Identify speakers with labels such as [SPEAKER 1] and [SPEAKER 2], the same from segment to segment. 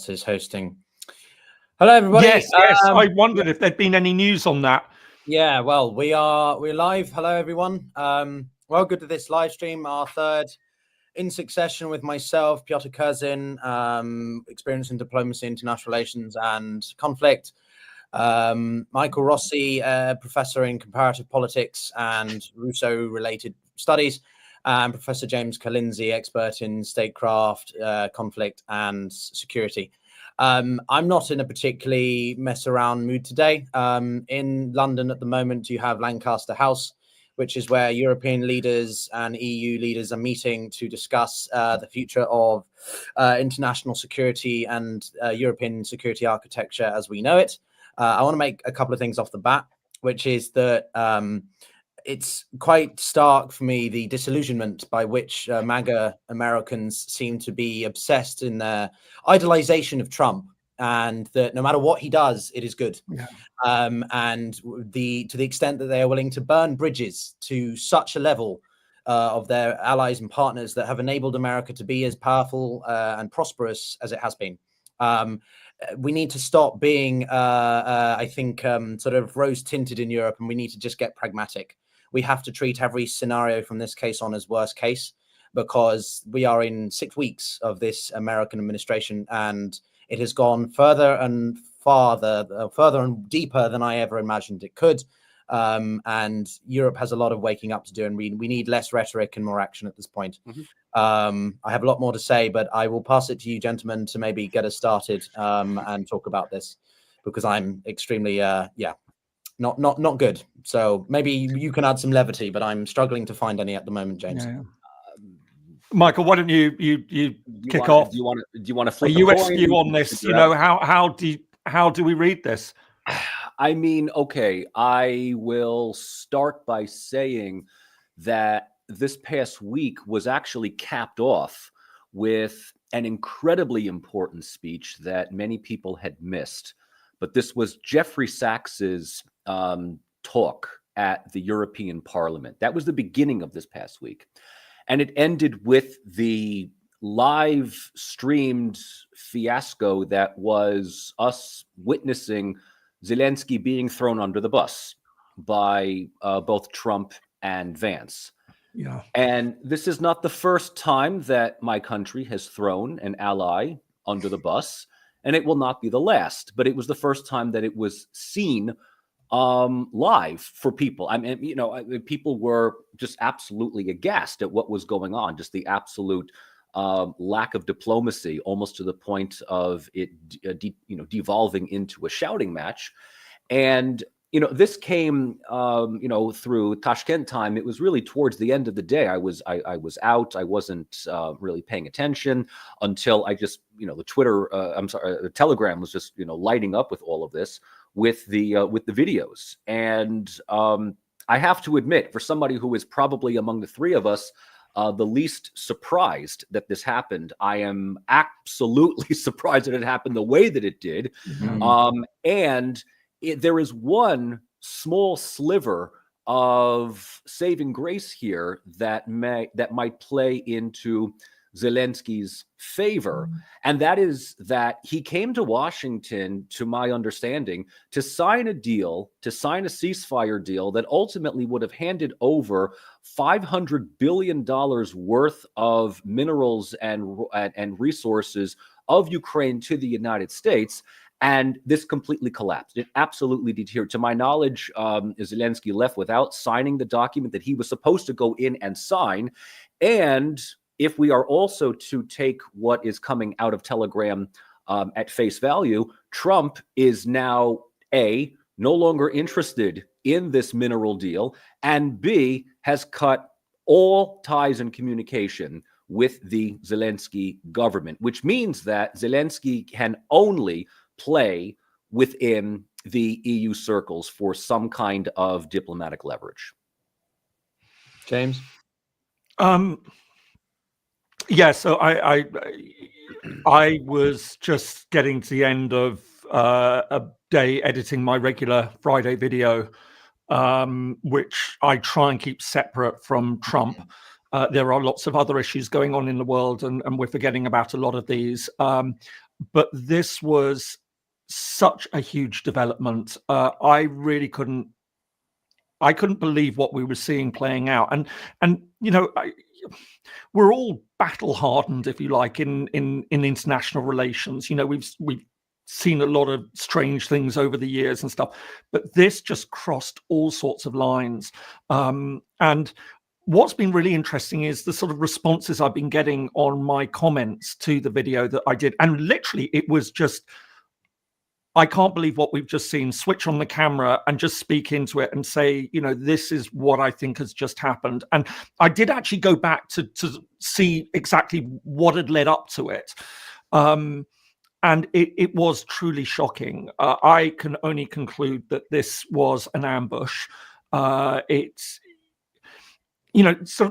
[SPEAKER 1] Vance is hosting. Hello, everybody.
[SPEAKER 2] Yes. I wondered if there'd been any news on that.
[SPEAKER 1] Yeah, well, we're live. Hello, everyone. Welcome to this live stream, our third in succession with myself, Pyotr, experience in diplomacy, international relations, and conflict. Michael Rossi, professor in comparative politics and Russo-related studies, and Professor James Kalinzi, expert in statecraft, conflict, and security. I'm not in a particularly mess around mood today. In London at the moment, you have Lancaster House, which is where European leaders and EU leaders are meeting to discuss the future of international security and European security architecture as we know it. I want to make a couple of things off the bat, which is that it's quite stark for me, the disillusionment by which MAGA Americans seem to be obsessed in their idolization of Trump, and that no matter what he does, it is good. Yeah. And to the extent that they are willing to burn bridges to such a level of their allies and partners that have enabled America to be as powerful and prosperous as it has been. We need to stop being, I think, sort of rose-tinted in Europe, and we need to just get pragmatic. We have to treat every scenario from this case on as worst case, because we are in 6 weeks of this American administration, and it has gone further and deeper than I ever imagined it could. And Europe has a lot of waking up to do, and we need less rhetoric and more action at this point. I have a lot more to say, but I will pass it to you, gentlemen, to maybe get us started and talk about this, because I'm extremely, not good. So maybe you can add some levity, but I'm struggling to find any at the moment, James.
[SPEAKER 2] Yeah. Michael, why don't you kick off?
[SPEAKER 3] Do you want to flip
[SPEAKER 2] a US view on this? You know, how do we read this?
[SPEAKER 3] I mean, okay, I will start by saying that this past week was actually capped off with an incredibly important speech that many people had missed. But this was Jeffrey Sachs's talk at the European Parliament. That was the beginning of this past week. And it ended with the live streamed fiasco that was us witnessing Zelensky being thrown under the bus by both Trump and Vance.
[SPEAKER 2] Yeah.
[SPEAKER 3] And this is not the first time that my country has thrown an ally under the bus, and it will not be the last. But it was the first time that it was seen live for people. I mean, you know, people were just absolutely aghast at what was going on, just the absolute lack of diplomacy, almost to the point of it, devolving into a shouting match. And, you know, this came, through Tashkent time. It was really towards the end of the day. I was out. I wasn't really paying attention until I just, the Telegram was just, lighting up with all of this, with the videos. And I have to admit, for somebody who is probably among the three of us the least surprised that this happened, I am absolutely surprised that it happened the way that it did. And there is one small sliver of saving grace here that might play into Zelensky's favor. And that is that he came to Washington, to my understanding, to sign a ceasefire deal that ultimately would have handed over $500 billion worth of minerals and resources of Ukraine to the United States. And this completely collapsed. It absolutely deteriorated. To my knowledge, Zelensky left without signing the document that he was supposed to go in and sign. And if we are also to take what is coming out of Telegram at face value, Trump is now, A, no longer interested in this mineral deal, and B, has cut all ties and communication with the Zelensky government, which means that Zelensky can only play within the EU circles for some kind of diplomatic leverage.
[SPEAKER 1] James?
[SPEAKER 2] Yeah, so I was just getting to the end of a day editing my regular Friday video, which I try and keep separate from Trump. There are lots of other issues going on in the world, and we're forgetting about a lot of these. but this was such a huge development. I really couldn't believe what we were seeing playing out. And we're all battle hardened, if you like, in international relations. We've seen a lot of strange things over the years and stuff, but this just crossed all sorts of lines. And what's been really interesting is the sort of responses I've been getting on my comments to the video that I did. And literally, it was just, I can't believe what we've just seen. Switch on the camera and just speak into it and say, this is what I think has just happened. And I did actually go back to see exactly what had led up to it. And it was truly shocking. I can only conclude that this was an ambush. So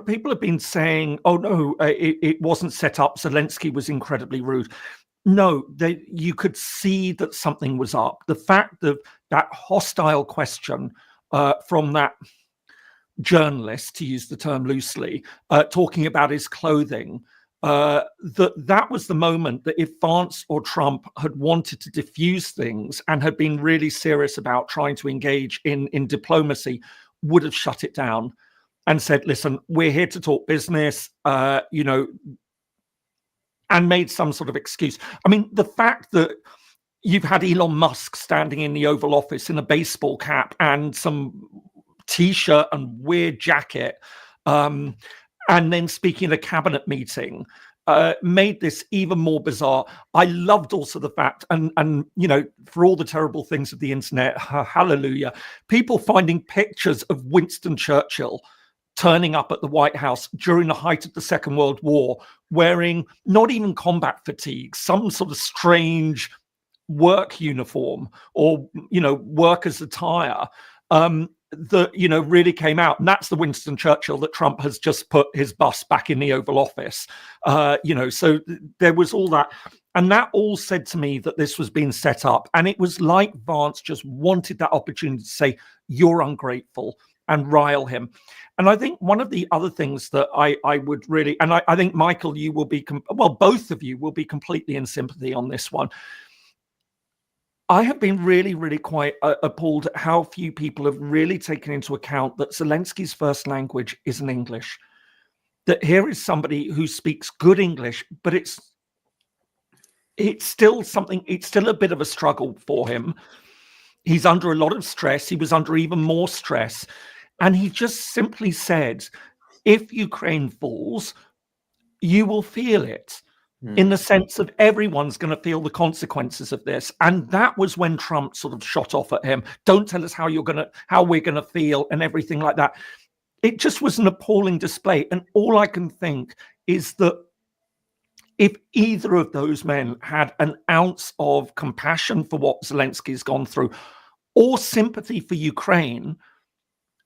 [SPEAKER 2] people have been saying, oh no, it wasn't set up. Zelensky was incredibly rude. No, you could see that something was up. The fact of that hostile question from that journalist, to use the term loosely, talking about his clothing, that was the moment that if Vance or Trump had wanted to diffuse things and had been really serious about trying to engage in diplomacy, would have shut it down and said, listen, we're here to talk business, and made some sort of excuse. I mean, the fact that you've had Elon Musk standing in the Oval Office in a baseball cap and some T-shirt and weird jacket, and then speaking at a cabinet meeting, made this even more bizarre. I loved also the fact, and for all the terrible things of the internet, hallelujah, people finding pictures of Winston Churchill turning up at the White House during the height of the Second World War, wearing not even combat fatigue, some sort of strange work uniform or, workers' attire, that, really came out. And that's the Winston Churchill that Trump has just put his bust back in the Oval Office. So there was all that. And that all said to me that this was being set up. And it was like Vance just wanted that opportunity to say, you're ungrateful, and rile him. And I think one of the other things that I would really, and I think, Michael, you will be, both of you will be completely in sympathy on this one. I have been really, really quite appalled at how few people have really taken into account that Zelensky's first language isn't English. That here is somebody who speaks good English, but it's still something, it's still a bit of a struggle for him. He's under a lot of stress. He was under even more stress. And he just simply said, if Ukraine falls, you will feel it. In the sense of everyone's going to feel the consequences of this. And that was when Trump sort of shot off at him. Don't tell us how we're going to feel and everything like that. It just was an appalling display. And all I can think is that if either of those men had an ounce of compassion for what Zelensky's gone through or sympathy for Ukraine,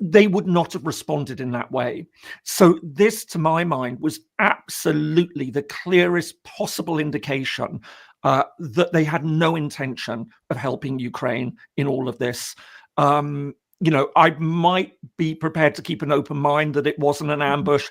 [SPEAKER 2] they would not have responded in that way. So this, to my mind, was absolutely the clearest possible indication that they had no intention of helping Ukraine in all of this. I might be prepared to keep an open mind that it wasn't an ambush.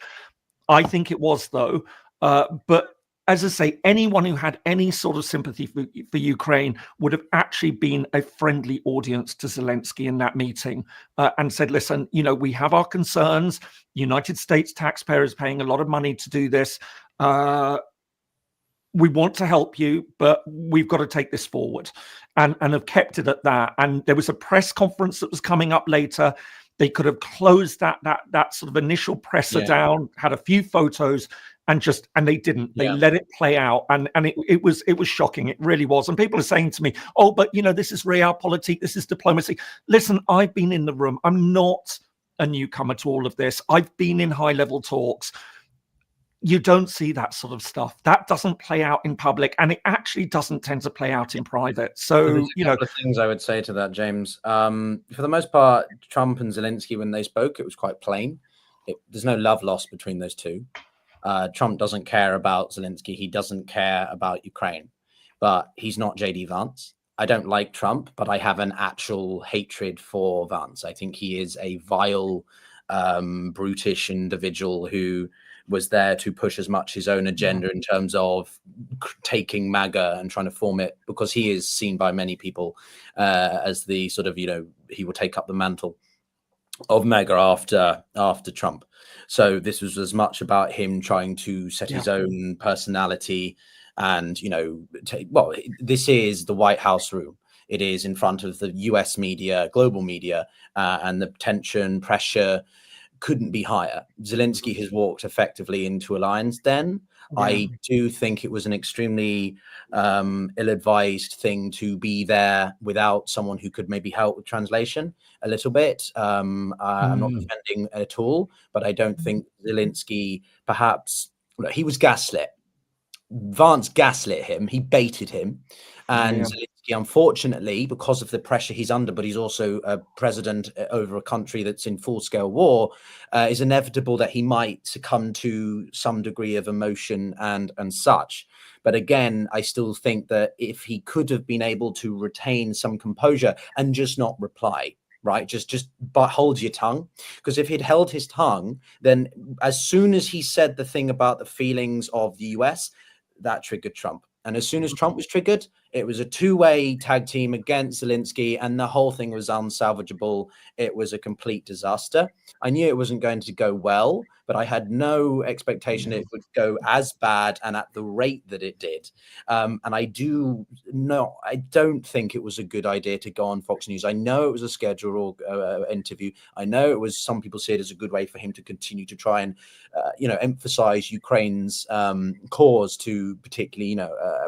[SPEAKER 2] I think it was, though. But as I say, anyone who had any sort of sympathy for Ukraine would have actually been a friendly audience to Zelensky in that meeting and said, listen, we have our concerns. United States taxpayers paying a lot of money to do this. We want to help you, but we've got to take this forward, and have kept it at that. And there was a press conference that was coming up later. They could have closed that sort of initial presser down, had a few photos, and they didn't. They let it play out, and it was shocking. It really was. And people are saying to me, "Oh, but this is realpolitik, this is diplomacy." Listen, I've been in the room. I'm not a newcomer to all of this. I've been in high-level talks. You don't see that sort of stuff. That doesn't play out in public, and it actually doesn't tend to play out in private. So,
[SPEAKER 1] there's a couple of things I would say to that, James. For the most part, Trump and Zelensky, when they spoke, it was quite plain. There's no love lost between those two. Trump doesn't care about Zelensky. He doesn't care about Ukraine. But he's not J.D. Vance. I don't like Trump, but I have an actual hatred for Vance. I think he is a vile, brutish individual who was there to push as much his own agenda in terms of taking MAGA and trying to form it, because he is seen by many people as the sort of, he will take up the mantle of MAGA after Trump. So this was as much about him trying to set his own personality and, this is the White House room. It is in front of the US media, global media, and the tension, pressure couldn't be higher. Zelensky has walked effectively into a lion's den. Yeah. I do think it was an extremely ill-advised thing to be there without someone who could maybe help with translation a little bit. I'm not defending at all, but I don't think Zelensky, perhaps, he was gaslit. Vance gaslit him. He baited him. And Zelensky, unfortunately, because of the pressure he's under, but he's also a president over a country that's in full-scale war, is inevitable that he might succumb to some degree of emotion and such. But again, I still think that if he could have been able to retain some composure and just not reply, right, just but hold your tongue, because if he'd held his tongue, then as soon as he said the thing about the feelings of the US, that triggered Trump. And as soon as Trump was triggered, it was a two-way tag team against Zelensky, and the whole thing was unsalvageable. It was a complete disaster. I knew it wasn't going to go well, but I had no expectation it would go as bad and at the rate that it did. And I don't think it was a good idea to go on Fox News. I know it was a scheduled interview. I know it was, some people see it as a good way for him to continue to try and, emphasize Ukraine's cause to particularly,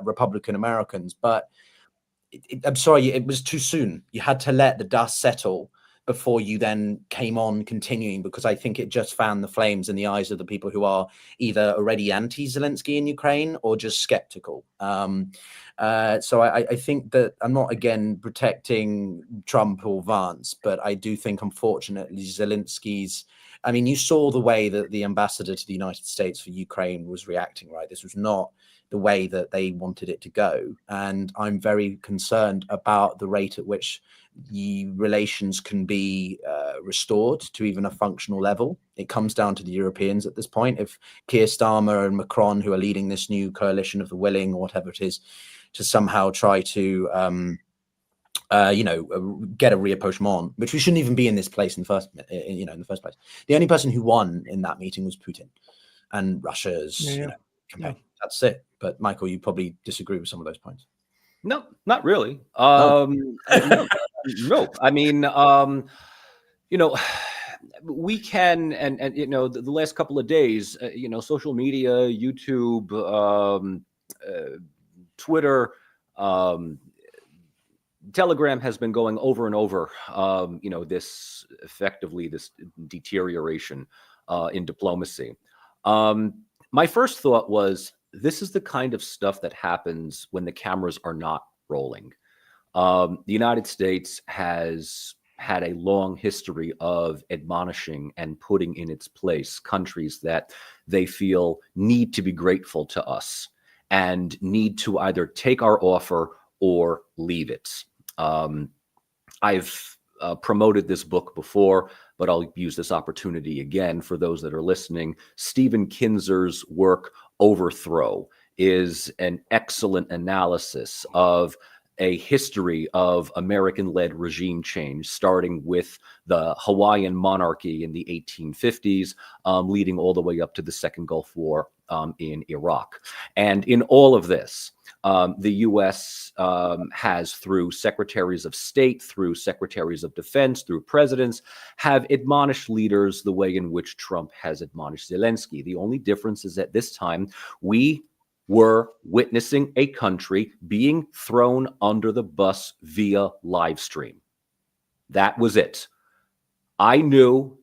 [SPEAKER 1] Republican Americans. But I'm sorry, it was too soon. You had to let the dust settle before you then came on continuing, because I think it just fanned the flames in the eyes of the people who are either already anti-Zelensky in Ukraine or just skeptical. So I think that I'm not, again, protecting Trump or Vance, but I do think, unfortunately, Zelensky's, you saw the way that the ambassador to the United States for Ukraine was reacting, right? This was not the way that they wanted it to go. And I'm very concerned about the rate at which the relations can be restored to even a functional level. It comes down to the Europeans at this point. If Keir Starmer and Macron, who are leading this new coalition of the willing, or whatever it is, to somehow try to get a rapprochement, which we shouldn't even be in this place in the first place. The only person who won in that meeting was Putin and Russia's campaign. That's it. But Michael, you probably disagree with some of those points.
[SPEAKER 3] No, not really. No. We can, and the last couple of days, social media, YouTube, Twitter, Telegram has been going over and over, this deterioration in diplomacy. My first thought was, this is the kind of stuff that happens when the cameras are not rolling. The United States has had a long history of admonishing and putting in its place countries that they feel need to be grateful to us and need to either take our offer or leave it. I've promoted this book before, but I'll use this opportunity again for those that are listening. Stephen Kinzer's work, Overthrow, is an excellent analysis of a history of American-led regime change, starting with the Hawaiian monarchy in the 1850s, leading all the way up to the Second Gulf War in Iraq. And in all of this, the U.S. has, through secretaries of state, through secretaries of defense, through presidents, have admonished leaders the way in which Trump has admonished Zelensky. The only difference is that this time we were witnessing a country being thrown under the bus via live stream. That was it. I knew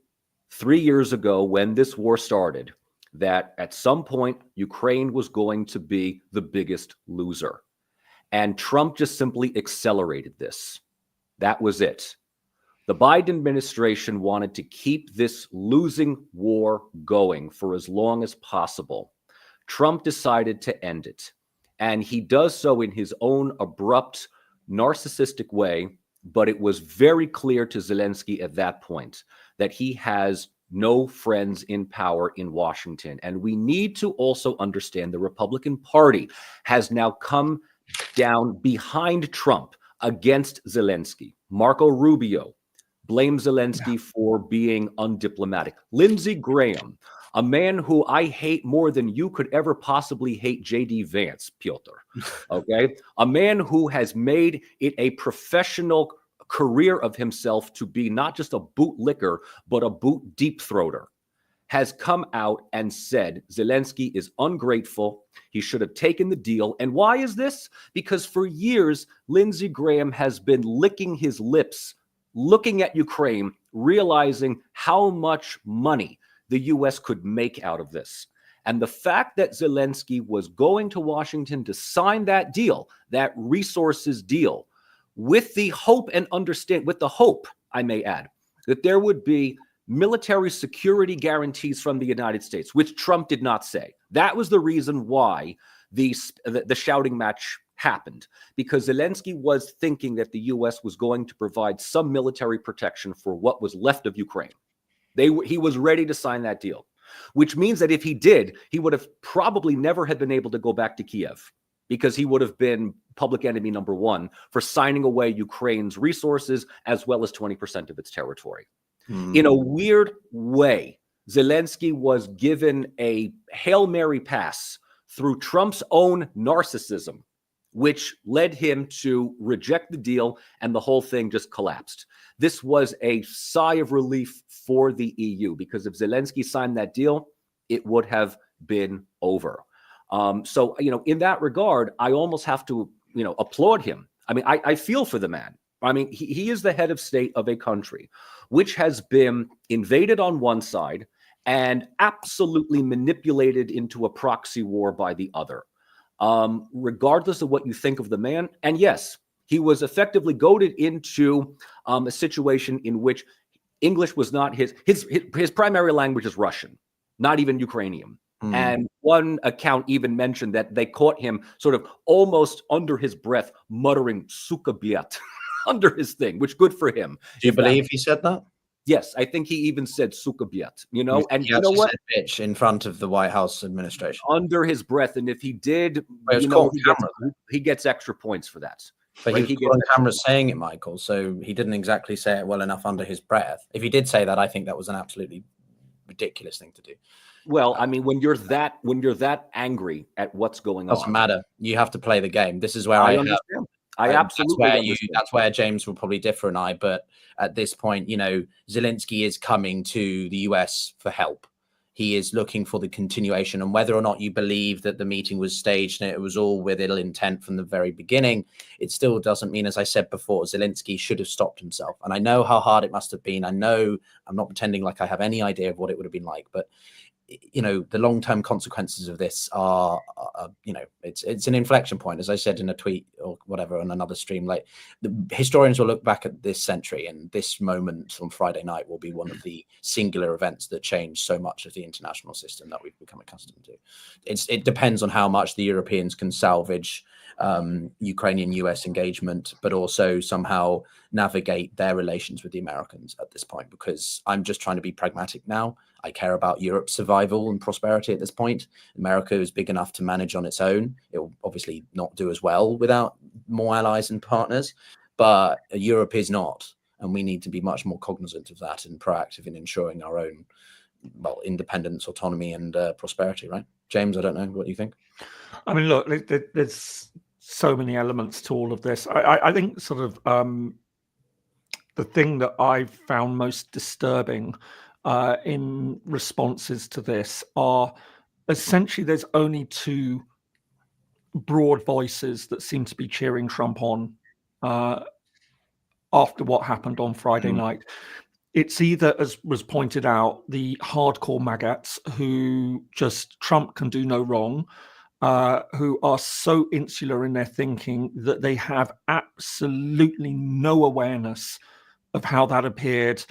[SPEAKER 3] 3 years ago when this war started that at some point Ukraine was going to be the biggest loser. And Trump just simply accelerated this. That was it. The Biden administration wanted to keep this losing war going for as long as possible. Trump decided to end it. And he does so in his own abrupt, narcissistic way. But it was very clear to Zelensky at that point that he has no friends in power in Washington. And we need to also understand the Republican Party has now come down behind Trump against Zelensky. Marco Rubio blames Zelensky for being undiplomatic. Lindsey Graham, a man who I hate more than you could ever possibly hate J.D. Vance, Pyotr. Okay? A man who has made it a professional career of himself to be not just a bootlicker, but a boot deep throater, has come out and said Zelensky is ungrateful. He should have taken the deal. And why is this? Because for years, Lindsey Graham has been licking his lips, looking at Ukraine, realizing how much money the U.S. could make out of this. And the fact that Zelensky was going to Washington to sign that deal, that resources deal, with the hope and with the hope, I may add, that there would be military security guarantees from the United States, which Trump did not say. That was the reason why the shouting match happened, because Zelensky was thinking that the U.S. was going to provide some military protection for what was left of Ukraine. He was ready to sign that deal, which means that if he did, he would have probably never had been able to go back to Kiev, because he would have been public enemy number one for signing away Ukraine's resources as well as 20% of its territory. In a weird way, Zelensky was given a Hail Mary pass through Trump's own narcissism, which led him to reject the deal, and the whole thing just collapsed. This was a sigh of relief for the EU, because if Zelensky signed that deal, it would have been over. So, in that regard, I almost have to, applaud him. I mean, I feel for the man. I mean, he is the head of state of a country which has been invaded on one side and absolutely manipulated into a proxy war by the other. Regardless of what you think of the man, and yes, he was effectively goaded into a situation in which English was not his primary language is Russian, not even Ukrainian. And one account even mentioned that they caught him sort of almost under his breath muttering "suka biat" under his thing, which good for him.
[SPEAKER 1] Do you believe he said that?
[SPEAKER 3] Yes, I think he even said "suka biat." And
[SPEAKER 1] he what? Said bitch in front of the White House administration
[SPEAKER 3] under his breath. And if he did, he gets extra points for that.
[SPEAKER 1] But he was on camera saying it, Michael. So he didn't exactly say it well enough under his breath. If he did say that, I think that was an absolutely ridiculous thing to do.
[SPEAKER 3] Well, I mean, when you're that angry at what's going on,
[SPEAKER 1] doesn't matter. You have to play the game. This is where I
[SPEAKER 3] understand. I absolutely understand.
[SPEAKER 1] That's where James will probably differ and I. But at this point, Zelensky is coming to the US for help. He is looking for the continuation, and whether or not you believe that the meeting was staged and it was all with ill intent from the very beginning, it still doesn't mean, as I said before, Zelensky should have stopped himself. And I know how hard it must have been. I know I'm not pretending like I have any idea of what it would have been like, but the long-term consequences of this are it's an inflection point, as I said in a tweet or whatever on another stream. Like, the historians will look back at this century, and this moment on Friday night will be one of the singular events that changed so much of the international system that we've become accustomed to. It depends on how much the Europeans can salvage Ukrainian-US engagement, but also somehow navigate their relations with the Americans at this point, because I'm just trying to be pragmatic now. I care about Europe's survival and prosperity at this point. America is big enough to manage on its own. It will obviously not do as well without more allies and partners, but Europe is not. And we need to be much more cognizant of that and proactive in ensuring our own, independence, autonomy, and prosperity, right? James, I don't know. What do you think?
[SPEAKER 2] I mean, look, there's so many elements to all of this. I think sort of the thing that I've found most disturbing in responses to this are essentially there's only two broad voices that seem to be cheering Trump on after what happened on Friday night. It's either, as was pointed out, the hardcore maggots who just Trump can do no wrong, who are so insular in their thinking that they have absolutely no awareness of how that appeared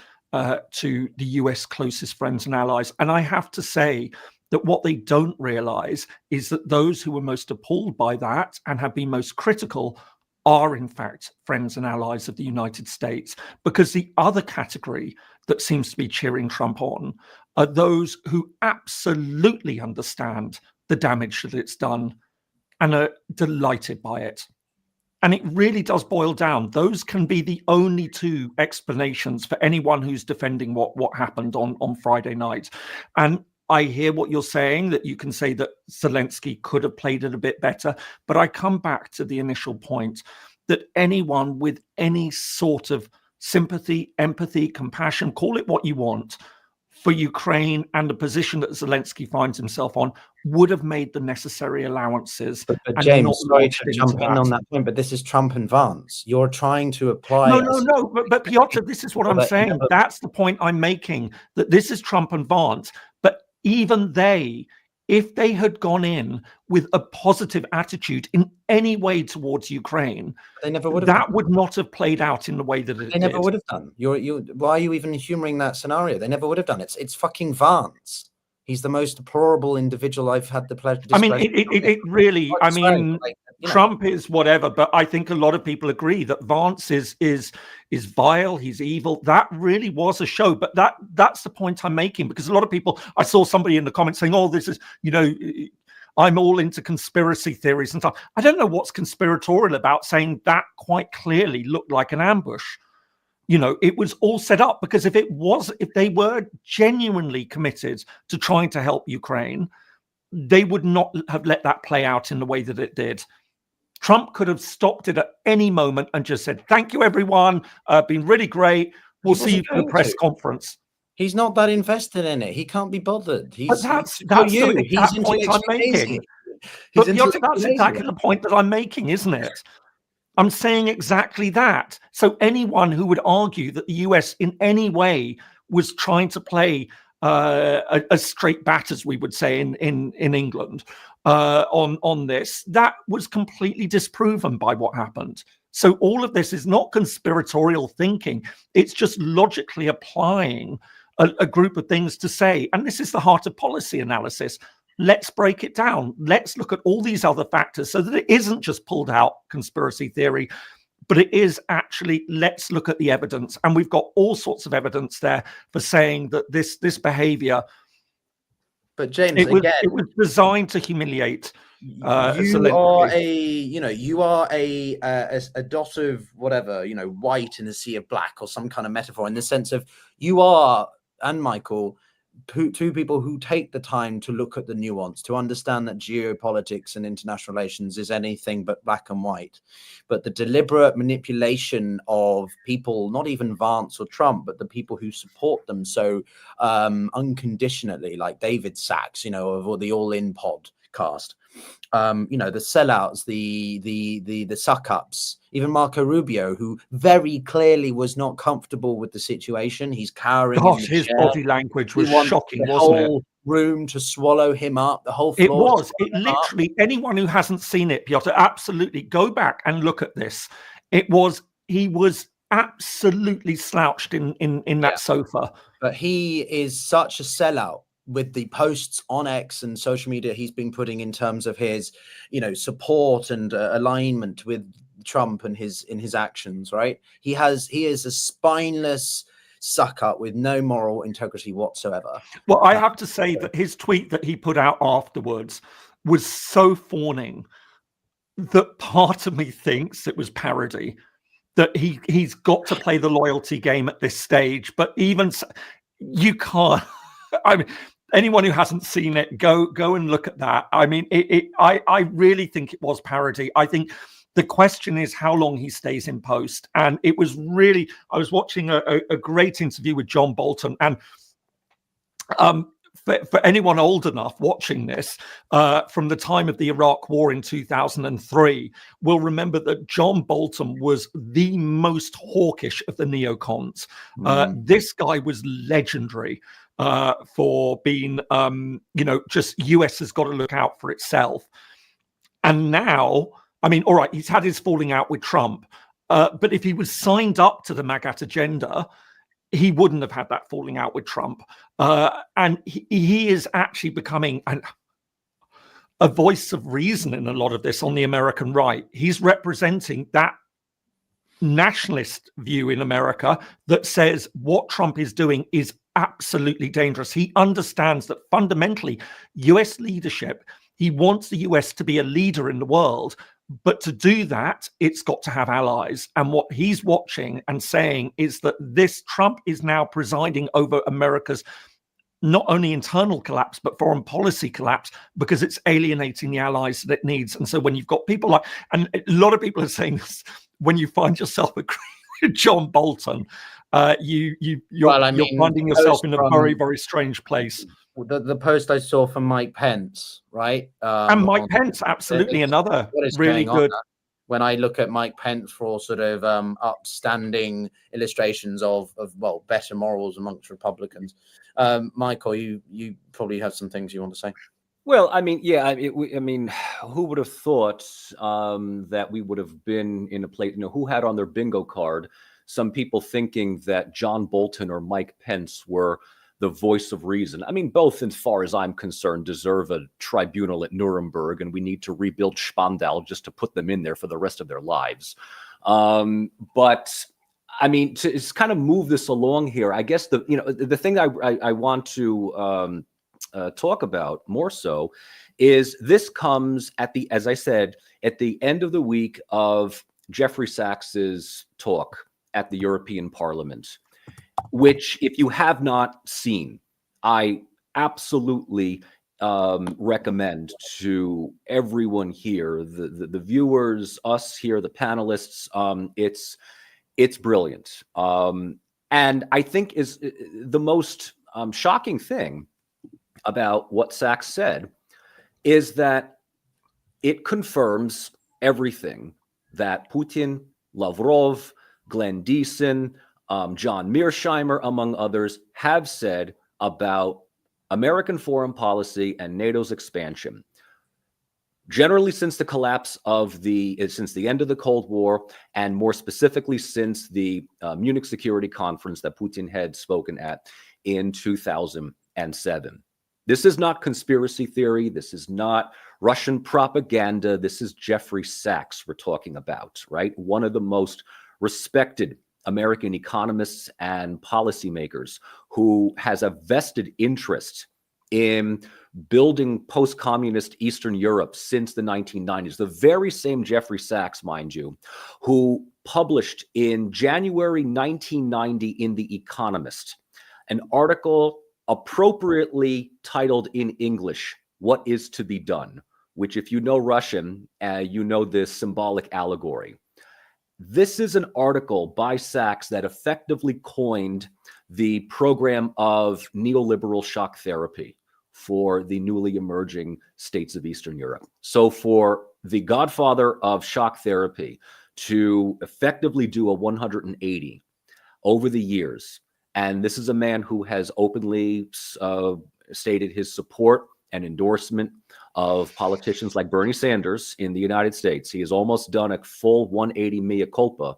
[SPEAKER 2] to the US closest friends and allies. And I have to say that what they don't realize is that those who were most appalled by that and have been most critical are in fact friends and allies of the United States, because the other category that seems to be cheering Trump on are those who absolutely understand the damage that it's done and are delighted by it. And it really does boil down. Those can be the only two explanations for anyone who's defending what happened on Friday night. And I hear what you're saying, that you can say that Zelensky could have played it a bit better. But I come back to the initial point that anyone with any sort of sympathy, empathy, compassion, call it what you want, for Ukraine and the position that Zelensky finds himself on, would have made the necessary allowances.
[SPEAKER 1] But James, sorry to jump in on that point, but this is Trump and Vance. You're trying to apply...
[SPEAKER 2] No. But Pyotr, this is what I'm saying. That's the point I'm making, that this is Trump and Vance. But even they, if they had gone in with a positive attitude in any way towards Ukraine,
[SPEAKER 1] they never would have.
[SPEAKER 2] That would not have played out in the way that it did.
[SPEAKER 1] They never would have done. Why are you even humoring that scenario? They never would have done. It's fucking Vance. He's the most deplorable individual I've had the pleasure.
[SPEAKER 2] I mean, it really. I mean, Trump is whatever, but I think a lot of people agree that Vance is vile. He's evil. That really was a show. But that's the point I'm making, because a lot of people. I saw somebody in the comments saying, "Oh, this is I'm all into conspiracy theories and stuff." I don't know what's conspiratorial about saying that quite clearly looked like an ambush. It was all set up, because if they were genuinely committed to trying to help Ukraine, they would not have let that play out in the way that it did. Trump could have stopped it at any moment and just said, "Thank you, everyone. Been really great. We'll see you for the press conference."
[SPEAKER 1] He's not that invested in it. He can't be bothered.
[SPEAKER 2] That's the point I'm making. But that's exactly the point that I'm making, isn't it? I'm saying exactly that. So anyone who would argue that the US in any way was trying to play a straight bat, as we would say in England, on this, that was completely disproven by what happened. So all of this is not conspiratorial thinking. It's just logically applying a group of things to say, and this is the heart of policy analysis. Let's break it down. Let's look at all these other factors so that it isn't just pulled out conspiracy theory, but it is actually, let's look at the evidence. And we've got all sorts of evidence there for saying that this behavior.
[SPEAKER 1] But James,
[SPEAKER 2] it was designed to humiliate.
[SPEAKER 1] You are a dot of whatever, white in a sea of black, or some kind of metaphor, in the sense of you are, and Michael, two people who take the time to look at the nuance, to understand that geopolitics and international relations is anything but black and white. But the deliberate manipulation of people, not even Vance or Trump, but the people who support them so unconditionally, like David Sachs, of the All In podcast, the sellouts, the suck-ups, even Marco Rubio, who very clearly was not comfortable with the situation. He's cowering.
[SPEAKER 2] Gosh, his body language was shocking, wasn't it?
[SPEAKER 1] The whole room to swallow him up. The whole floor.
[SPEAKER 2] It was. It literally. Anyone who hasn't seen it, Pyotr, absolutely go back and look at this. He was absolutely slouched in that sofa.
[SPEAKER 1] But he is such a sellout with the posts on X and social media he's been putting in terms of his, support and alignment with Trump and his actions, right? He is a spineless suck up with no moral integrity whatsoever.
[SPEAKER 2] Well, I have to say that his tweet that he put out afterwards was so fawning that part of me thinks it was parody, that he's got to play the loyalty game at this stage. But even you can't. I mean, anyone who hasn't seen it, go and look at that. I mean, I really think it was parody. I think the question is how long he stays in post. And it was really, I was watching a great interview with John Bolton, and for anyone old enough watching this from the time of the Iraq War in 2003, will remember that John Bolton was the most hawkish of the neocons. This guy was legendary for being, just US has got to look out for itself. And now, I mean, all right, he's had his falling out with Trump, but if he was signed up to the MAGAT agenda, he wouldn't have had that falling out with Trump. And he is actually becoming, and a voice of reason in a lot of this on the American right. He's representing that nationalist view in America that says what Trump is doing is absolutely dangerous. He understands that fundamentally, US leadership, he wants the US to be a leader in the world. But to do that, it's got to have allies. And what he's watching and saying is that this Trump is now presiding over America's not only internal collapse, but foreign policy collapse, because it's alienating the allies that it needs. And so when you've got people like, and a lot of people are saying this, when you find yourself agreeing with John Bolton, you're finding yourself in a very, very strange place.
[SPEAKER 1] The post I saw from Mike Pence, right?
[SPEAKER 2] And Mike Pence, absolutely another really good.
[SPEAKER 1] When I look at Mike Pence for sort of upstanding illustrations of better morals amongst Republicans, Michael, you probably have some things you want to say.
[SPEAKER 3] Well, I mean, yeah, I mean, who would have thought that we would have been in a place, who had on their bingo card some people thinking that John Bolton or Mike Pence were the voice of reason. I mean, both, as far as I'm concerned, deserve a tribunal at Nuremberg, and we need to rebuild Spandau just to put them in there for the rest of their lives. But I mean, to kind of move this along here, I guess the thing I want to talk about more so is this comes as I said, at the end of the week of Jeffrey Sachs's talk at the European Parliament, which, if you have not seen, I absolutely recommend to everyone here, the viewers, us here, the panelists. It's brilliant. And I think is the most shocking thing about what Sachs said is that it confirms everything that Putin, Lavrov, Glenn Deason, John Mearsheimer, among others, have said about American foreign policy and NATO's expansion. Generally, since the collapse since the end of the Cold War, and more specifically since the Munich Security Conference that Putin had spoken at in 2007. This is not conspiracy theory. This is not Russian propaganda. This is Jeffrey Sachs we're talking about, right? One of the most respected American economists and policymakers who has a vested interest in building post-communist Eastern Europe since the 1990s. The very same Jeffrey Sachs, mind you, who published in January 1990 in The Economist an article appropriately titled in English, "What is to be Done?" which, if you know Russian, you know this symbolic allegory. This is an article by Sachs that effectively coined the program of neoliberal shock therapy for the newly emerging states of Eastern Europe. So for the godfather of shock therapy to effectively do a 180 over the years, and this is a man who has openly stated his support and endorsement of politicians like Bernie Sanders in the United States. He has almost done a full 180 mea culpa.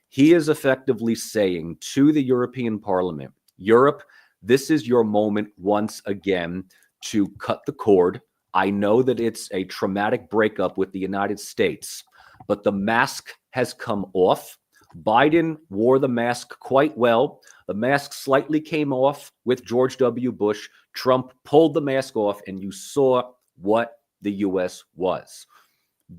[SPEAKER 3] He is effectively saying to the European Parliament, Europe, this is your moment once again to cut the cord. I know that it's a traumatic breakup with the United States, but the mask has come off. Biden wore the mask quite well. The mask slightly came off with George W. Bush. Trump pulled the mask off, and you saw what the U.S. was.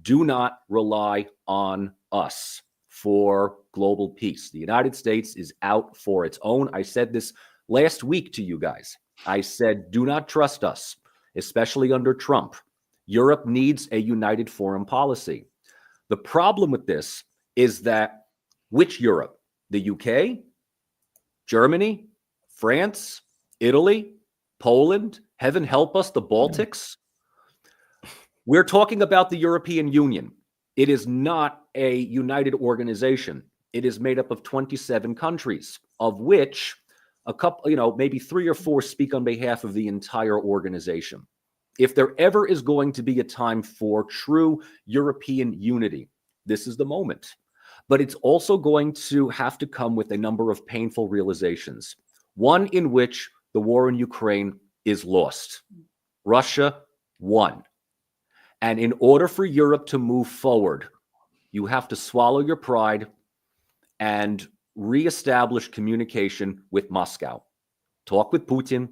[SPEAKER 3] Do not rely on us for global peace. The United States is out for its own. I said this last week to you guys. I said, do not trust us, especially under Trump. Europe needs a united foreign policy. The problem with this is that which Europe? The UK? Germany? France? Italy? Poland? Heaven help us, the Baltics? We're talking about the European Union. It is not a united organization. It is made up of 27 countries, of which a couple, maybe 3 or 4 speak on behalf of the entire organization. If there ever is going to be a time for true European unity, this is the moment. But it's also going to have to come with a number of painful realizations. One in which the war in Ukraine is lost. Russia won. And in order for Europe to move forward, you have to swallow your pride and reestablish communication with Moscow. Talk with Putin,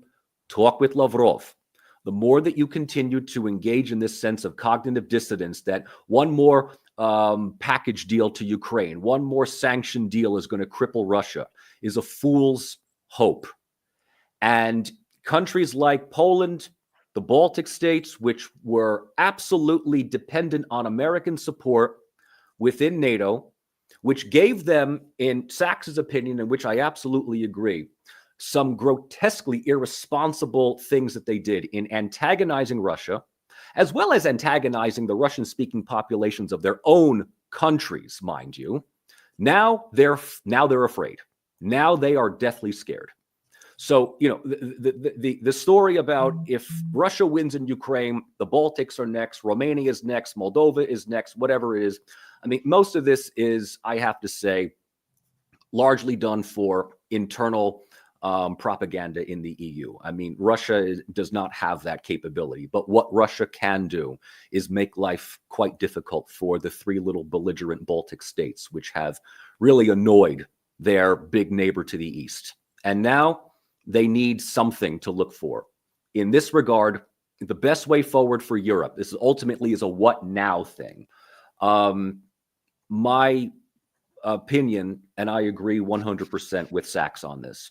[SPEAKER 3] talk with Lavrov. The more that you continue to engage in this sense of cognitive dissonance, that one more package deal to Ukraine, one more sanction deal is going to cripple Russia, is a fool's hope. And countries like Poland, the Baltic states, which were absolutely dependent on American support within NATO, which gave them, in Sachs's opinion, in which I absolutely agree, some grotesquely irresponsible things that they did in antagonizing Russia, as well as antagonizing the Russian-speaking populations of their own countries, mind you. Now they're afraid. Now they are deathly scared. So, you know, the story about if Russia wins in Ukraine, the Baltics are next, Romania is next, Moldova is next, whatever it is. I mean, most of this is, I have to say, largely done for internal propaganda in the EU. I mean, Russia does not have that capability, but what Russia can do is make life quite difficult for the three little belligerent Baltic states, which have really annoyed their big neighbor to the east. And now they need something to look for. In this regard, the best way forward for Europe, this ultimately is a what now thing. My opinion, and I agree 100% with Sachs on this,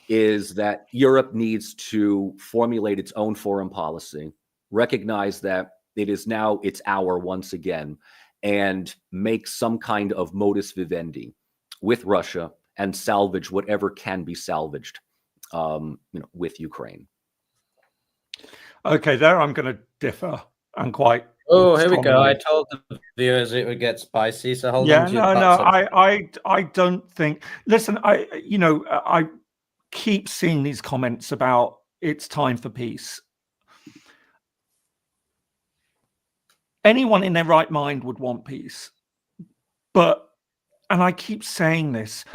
[SPEAKER 3] is that Europe needs to formulate its own foreign policy, recognize that it is now its hour once again, and make some kind of modus vivendi with Russia and salvage whatever can be salvaged, with Ukraine.
[SPEAKER 2] Okay, there I'm going to differ and quite.
[SPEAKER 1] Oh, here we go.
[SPEAKER 2] strongly.
[SPEAKER 1] I told the viewers it would get spicy, so hold
[SPEAKER 2] Yeah,
[SPEAKER 1] on to your
[SPEAKER 2] no,
[SPEAKER 1] butts.
[SPEAKER 2] I don't think. Listen, I keep seeing these comments about it's time for peace. Anyone in their right mind would want peace, but, and I keep saying this,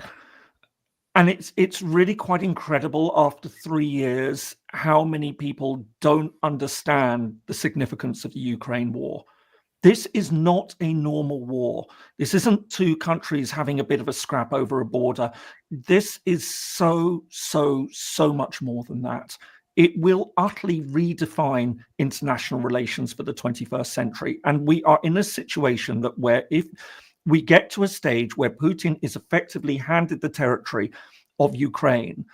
[SPEAKER 2] and it's really quite incredible after 3 years how many people don't understand the significance of the Ukraine war. This is not a normal war. This isn't two countries having a bit of a scrap over a border. This is so much more than that. It will utterly redefine international relations for the 21st century. And we are in a situation that where if we get to a stage where Putin is effectively handed the territory of Ukraine,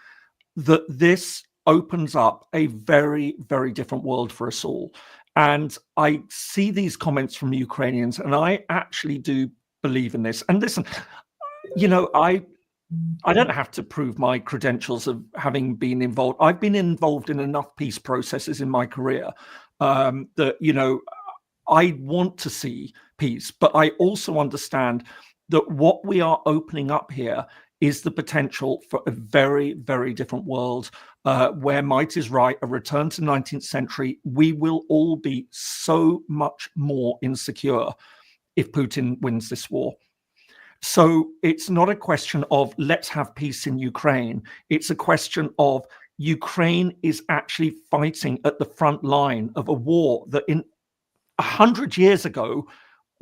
[SPEAKER 2] that this opens up a very, very different world for us all. And I see these comments from Ukrainians, and I actually do believe in this. And listen, I don't have to prove my credentials of having been involved. I've been involved in enough peace processes in my career that, I want to see peace, but I also understand that what we are opening up here is the potential for a very, very different world where might is right, a return to 19th century. We will all be so much more insecure if Putin wins this war. So it's not a question of let's have peace in Ukraine. It's a question of Ukraine is actually fighting at the front line of a war that in 100 years ago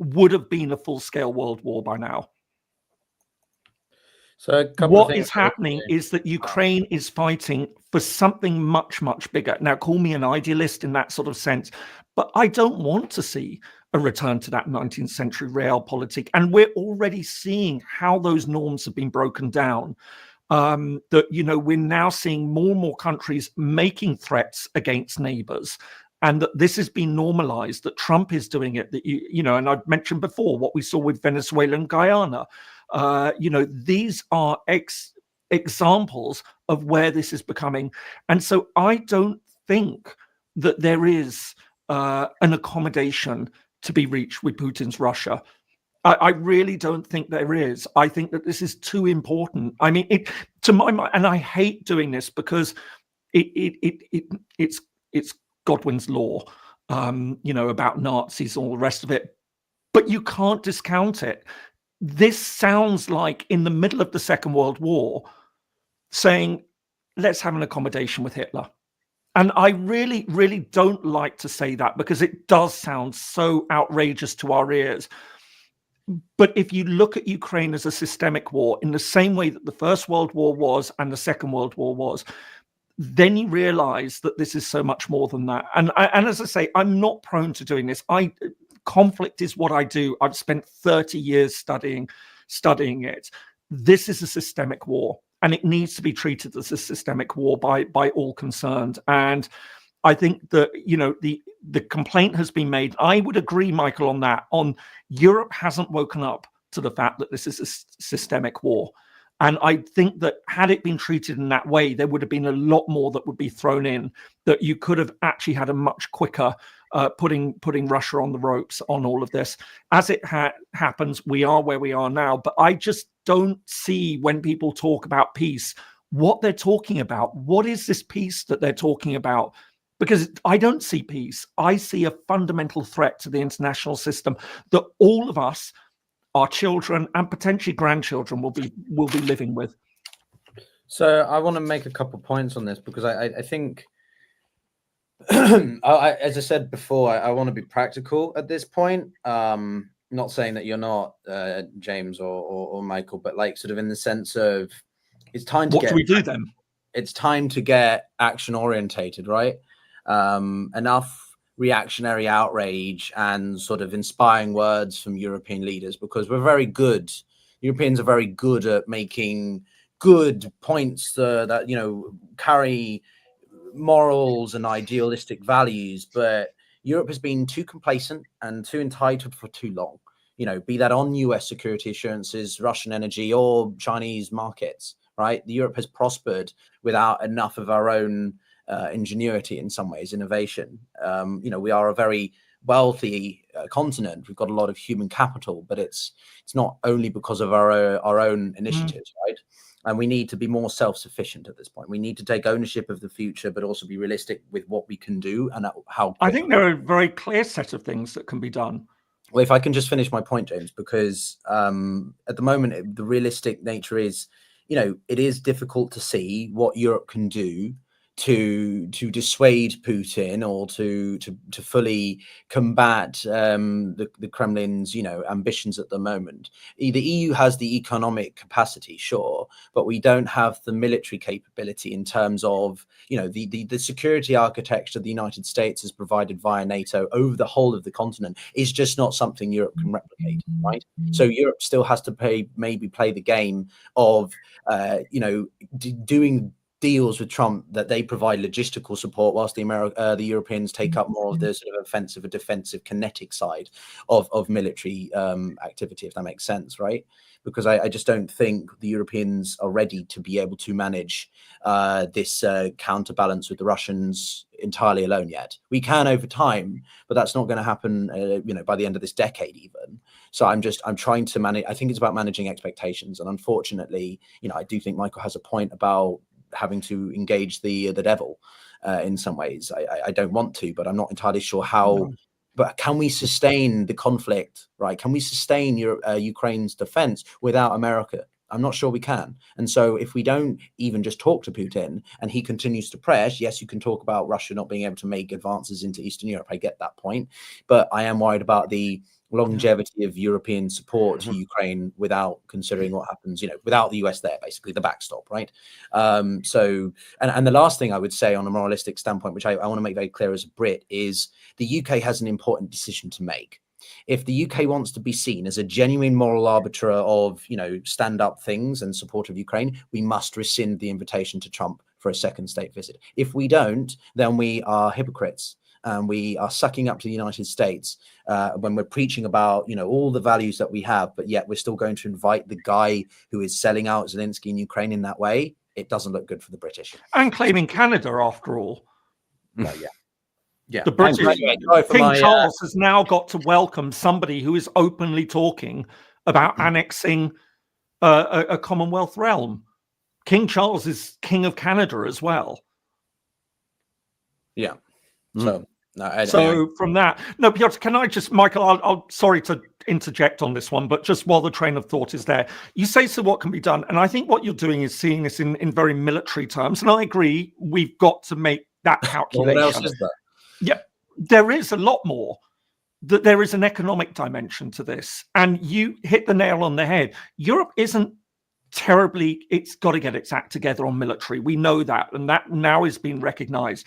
[SPEAKER 2] would have been a full-scale world war by now.
[SPEAKER 1] So
[SPEAKER 2] what is happening is that Ukraine is fighting for something much, much bigger. Now, call me an idealist in that sort of sense, but I don't want to see a return to that 19th century realpolitik. And we're already seeing how those norms have been broken down. We're now seeing more and more countries making threats against neighbors. And that this has been normalized, that Trump is doing it, that, and I've mentioned before what we saw with Venezuela and Guyana. These are examples of where this is becoming. And so I don't think that there is an accommodation to be reached with Putin's Russia. I really don't think there is. I think that this is too important. I mean, to my mind, and I hate doing this because it's Godwin's law, about Nazis, all the rest of it. But you can't discount it. This sounds like in the middle of the Second World War saying, let's have an accommodation with Hitler. And I really, really don't like to say that because it does sound so outrageous to our ears. But if you look at Ukraine as a systemic war in the same way that the First World War was and the Second World War was, then you realize that this is so much more than that. And as I say, I'm not prone to doing this. Conflict is what I do. I've spent 30 years studying it. This is a systemic war, and it needs to be treated as a systemic war by all concerned. And I think that, the complaint has been made. I would agree, Michael, on that. On Europe hasn't woken up to the fact that this is a systemic war. And I think that had it been treated in that way, there would have been a lot more that would be thrown in, that you could have actually had a much quicker putting Russia on the ropes on all of this. As it happens, we are where we are now. But I just don't see, when people talk about peace, what they're talking about. What is this peace that they're talking about? Because I don't see peace. I see a fundamental threat to the international system that all of us, our children and potentially grandchildren, will be living with.
[SPEAKER 1] So I want to make a couple points on this, because I think, as I said before, I want to be practical at this point. Not saying that you're not, James or Michael, but like sort of in the sense of it's time to
[SPEAKER 2] what do we do then?
[SPEAKER 1] It's time to get action orientated, right? Enough reactionary outrage and sort of inspiring words from European leaders, because Europeans are very good at making good points that carry morals and idealistic values, but Europe has been too complacent and too entitled for too long, be that on US security assurances, Russian energy, or Chinese markets, right? Europe has prospered without enough of our own ingenuity, in some ways, innovation. We are a very wealthy continent. We've got a lot of human capital, but it's not only because of our own initiatives, right? And we need to be more self-sufficient at this point. We need to take ownership of the future, but also be realistic with what we can do and how.
[SPEAKER 2] I think there are a very clear set of things that can be done.
[SPEAKER 1] Well, if I can just finish my point, James, because at the moment, the realistic nature is, it is difficult to see what Europe can do to dissuade Putin, or to fully combat the Kremlin's ambitions at the moment. The EU has the economic capacity, sure, but we don't have the military capability in terms of the security architecture the United States has provided via NATO over the whole of the continent is just not something Europe can replicate, right? So Europe still has to maybe play the game of doing deals with Trump that they provide logistical support, whilst the Europeans take up more of the sort of offensive or defensive kinetic side of military activity, if that makes sense, right? Because I just don't think the Europeans are ready to be able to manage this counterbalance with the Russians entirely alone yet. We can over time, but that's not going to happen, by the end of this decade even. So I'm trying to manage. I think it's about managing expectations, and unfortunately, I do think Michael has a point about having to engage the devil in some ways. I don't want to, but I'm not entirely sure how. But can we sustain the conflict, right? Can we sustain Ukraine's defense without America? I'm not sure we can. And so if we don't even just talk to Putin and he continues to press, yes, you can talk about Russia not being able to make advances into Eastern Europe. I get that point. But I am worried about the longevity of European support to Ukraine without considering what happens, without the US there, basically the backstop, right? So the last thing I would say on a moralistic standpoint, which I want to make very clear as a Brit, is the UK has an important decision to make. If the UK wants to be seen as a genuine moral arbiter of, stand up things and support of Ukraine, we must rescind the invitation to Trump for a second state visit. If we don't, then we are hypocrites. We are sucking up to the United States when we're preaching about, all the values that we have, but yet we're still going to invite the guy who is selling out Zelensky in Ukraine in that way. It doesn't look good for the British.
[SPEAKER 2] And claiming Canada, after all.
[SPEAKER 1] Well, yeah.
[SPEAKER 2] The British King Charles has now got to welcome somebody who is openly talking about annexing a Commonwealth realm. King Charles is King of Canada as well.
[SPEAKER 1] Yeah.
[SPEAKER 2] From that, no, Pyotr, can I just, Michael, I'll sorry to interject on this one, but just while the train of thought is there, you say, so what can be done? And I think what you're doing is seeing this in very military terms. And I agree, we've got to make that
[SPEAKER 1] Well,
[SPEAKER 2] calculation.
[SPEAKER 1] what else is there?
[SPEAKER 2] Yeah, there is a lot more. That there is an economic dimension to this, and you hit the nail on the head. Europe isn't terribly, it's got to get its act together on military. We know that, and that now is being recognized.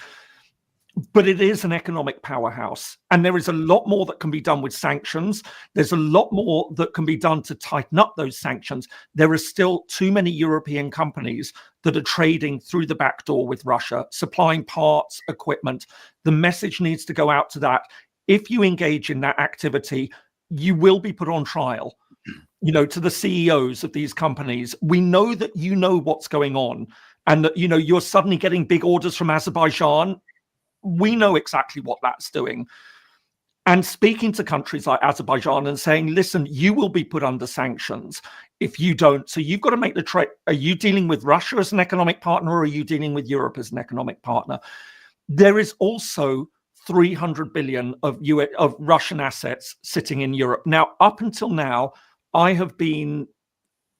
[SPEAKER 2] But it is an economic powerhouse, and there is a lot more that can be done with sanctions. There's a lot more that can be done to tighten up those sanctions. There are still too many European companies that are trading through the back door with Russia, supplying parts, equipment. The message needs to go out to that. If you engage in that activity, you will be put on trial. To the CEOs of these companies, we know that you know what's going on, and that you're suddenly getting big orders from Azerbaijan. We know exactly what that's doing. And speaking to countries like Azerbaijan and saying, listen, you will be put under sanctions if you don't. So you've got to make the trade. Are you dealing with Russia as an economic partner, or are you dealing with Europe as an economic partner? There is also 300 billion of Russian assets sitting in Europe. Now, up until now, I have been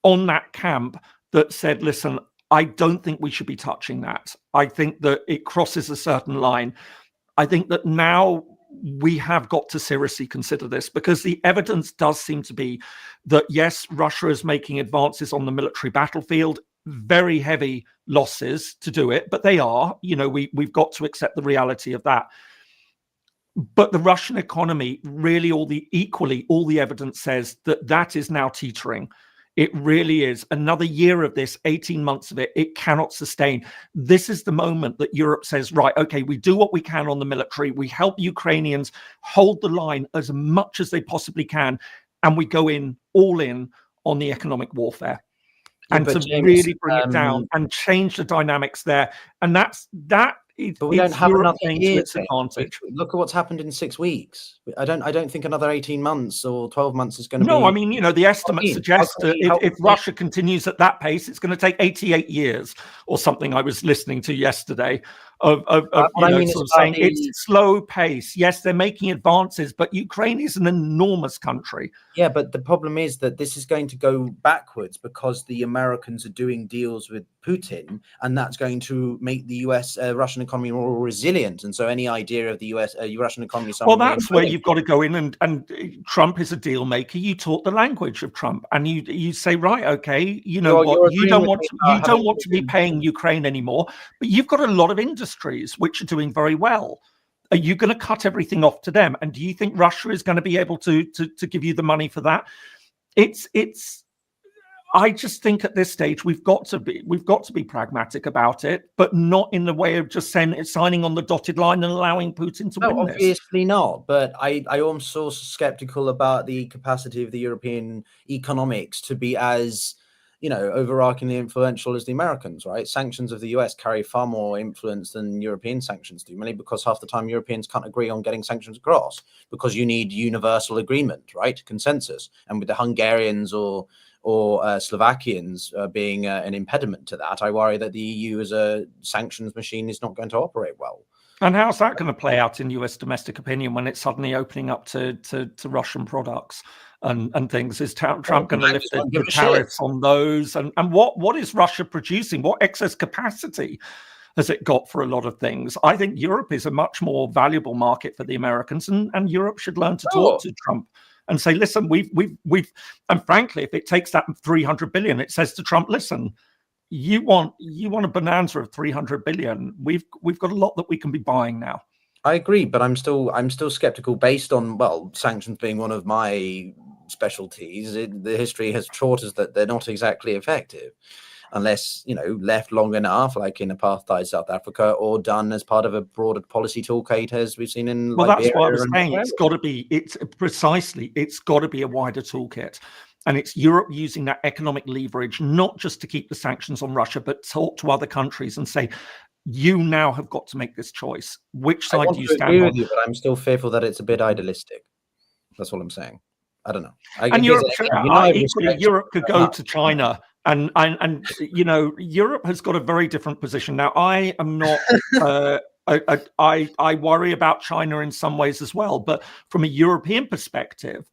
[SPEAKER 2] on that camp that said, listen, I don't think we should be touching that. I think that it crosses a certain line. I think that now we have got to seriously consider this, because the evidence does seem to be that, yes, Russia is making advances on the military battlefield, very heavy losses to do it, but they are, we've got to accept the reality of that. But the Russian economy, really, all the evidence says that is now teetering. It really is. Another year of this, 18 months of it cannot sustain. This is the moment that Europe says, right, okay, we do what we can on the military. We help Ukrainians hold the line as much as they possibly can. And we go all in on the economic warfare. And to
[SPEAKER 1] James,
[SPEAKER 2] really bring it down and change the dynamics there. And that
[SPEAKER 1] but we don't have
[SPEAKER 2] Europe
[SPEAKER 1] another
[SPEAKER 2] to
[SPEAKER 1] year.
[SPEAKER 2] its advantage.
[SPEAKER 1] Look at what's happened in 6 weeks. I don't think another 18 months or 12 months is going to be.
[SPEAKER 2] No, I mean, the estimates suggest that if Russia continues at that pace, it's going to take 88 years or something. I was listening to yesterday of saying it's slow pace. Yes, they're making advances, but Ukraine is an enormous country.
[SPEAKER 1] Yeah, but the problem is that this is going to go backwards because the Americans are doing deals with Putin, and that's going to make the Russian economy more resilient. And so any idea of the Russian economy,
[SPEAKER 2] well, that's where you've got to go in, and Trump is a deal maker. You talk the language of Trump, and you say, right, okay, you don't want to be paying Ukraine anymore, but you've got a lot of industries which are doing very well. Are you going to cut everything off to them? And do you think Russia is going to be able to give you the money for that? I just think at this stage we've got to be pragmatic about it, but not in the way of just signing on the dotted line and allowing Putin to win this.
[SPEAKER 1] Obviously not. But I am also skeptical about the capacity of the European economics to be as overarchingly influential as the Americans, right? Sanctions of the US carry far more influence than European sanctions do, mainly because half the time Europeans can't agree on getting sanctions across, because you need universal agreement, right? Consensus. And with the Hungarians or Slovakians being an impediment to that, I worry that the EU as a sanctions machine is not going to operate well.
[SPEAKER 2] And how's that going to play out in US domestic opinion when it's suddenly opening up to Russian products and things? Is Trump going to lift the tariffs on those? And what is Russia producing? What excess capacity has it got for a lot of things? I think Europe is a much more valuable market for the Americans, and Europe should learn to talk to Trump and say, listen, we've and frankly, if it takes that 300 billion, it says to Trump, listen, you want a bonanza of 300 billion. We've got a lot that we can be buying now.
[SPEAKER 1] I agree, but I'm still skeptical based on, sanctions being one of my specialties. The history has taught us that they're not exactly effective unless, left long enough, like in apartheid South Africa, or done as part of a broader policy toolkit as we've seen in Liberia.
[SPEAKER 2] That's what I was saying. It's got to be a wider toolkit. And it's Europe using that economic leverage, not just to keep the sanctions on Russia, but talk to other countries and say, you now have got to make this choice. Which side do you stand on?
[SPEAKER 1] But I'm still fearful that it's a bit idealistic. That's all I'm saying. I don't know.
[SPEAKER 2] Europe could go to China, and Europe has got a very different position. Now, I am not. I worry about China in some ways as well, but from a European perspective,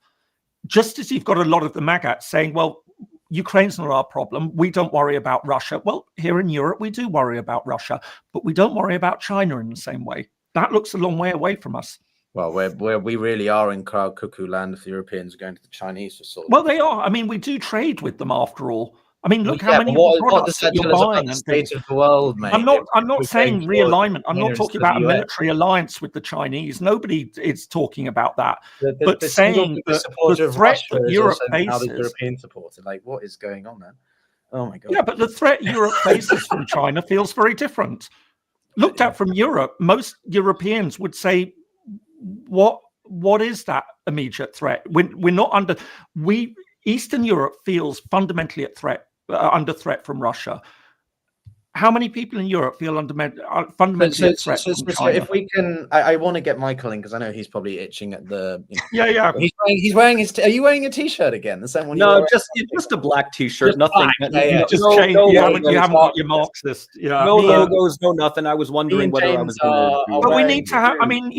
[SPEAKER 2] just as you've got a lot of the maggots saying, well, Ukraine's not our problem. We don't worry about Russia. Well, here in Europe, we do worry about Russia, but we don't worry about China in the same way. That looks a long way away from us.
[SPEAKER 1] Well, where we really are in crowd cuckoo land if the Europeans are going to the Chinese for sort of.
[SPEAKER 2] Well, they are. I mean, we do trade with them after all. I mean, look how many
[SPEAKER 1] what
[SPEAKER 2] products
[SPEAKER 1] does that
[SPEAKER 2] you're
[SPEAKER 1] tell us about
[SPEAKER 2] buying
[SPEAKER 1] the
[SPEAKER 2] and
[SPEAKER 1] state
[SPEAKER 2] things.
[SPEAKER 1] of the world, mate?
[SPEAKER 2] I'm not saying realignment. I'm not talking about a military alliance with the Chinese. Nobody is talking about that. But saying that the threat that Europe faces,
[SPEAKER 1] how the European supporter, like, what is going on there? Oh my God.
[SPEAKER 2] Yeah, but the threat Europe faces from China feels very different. Looked at from Europe, most Europeans would say, what is that immediate threat? We're not under. Eastern Europe feels fundamentally under threat from Russia. How many people in Europe feel fundamentally at threat from China?
[SPEAKER 1] So if we can, I want to get Michael in because I know he's probably itching at the.
[SPEAKER 2] Yeah.
[SPEAKER 1] He's wearing his. Are you wearing a t-shirt again? The same one?
[SPEAKER 3] No, just a black t-shirt. Nothing.
[SPEAKER 2] Just change. You haven't got your Marxist. Yeah.
[SPEAKER 3] No logos. No nothing. I was wondering whether I was.
[SPEAKER 2] But we need to have. I mean,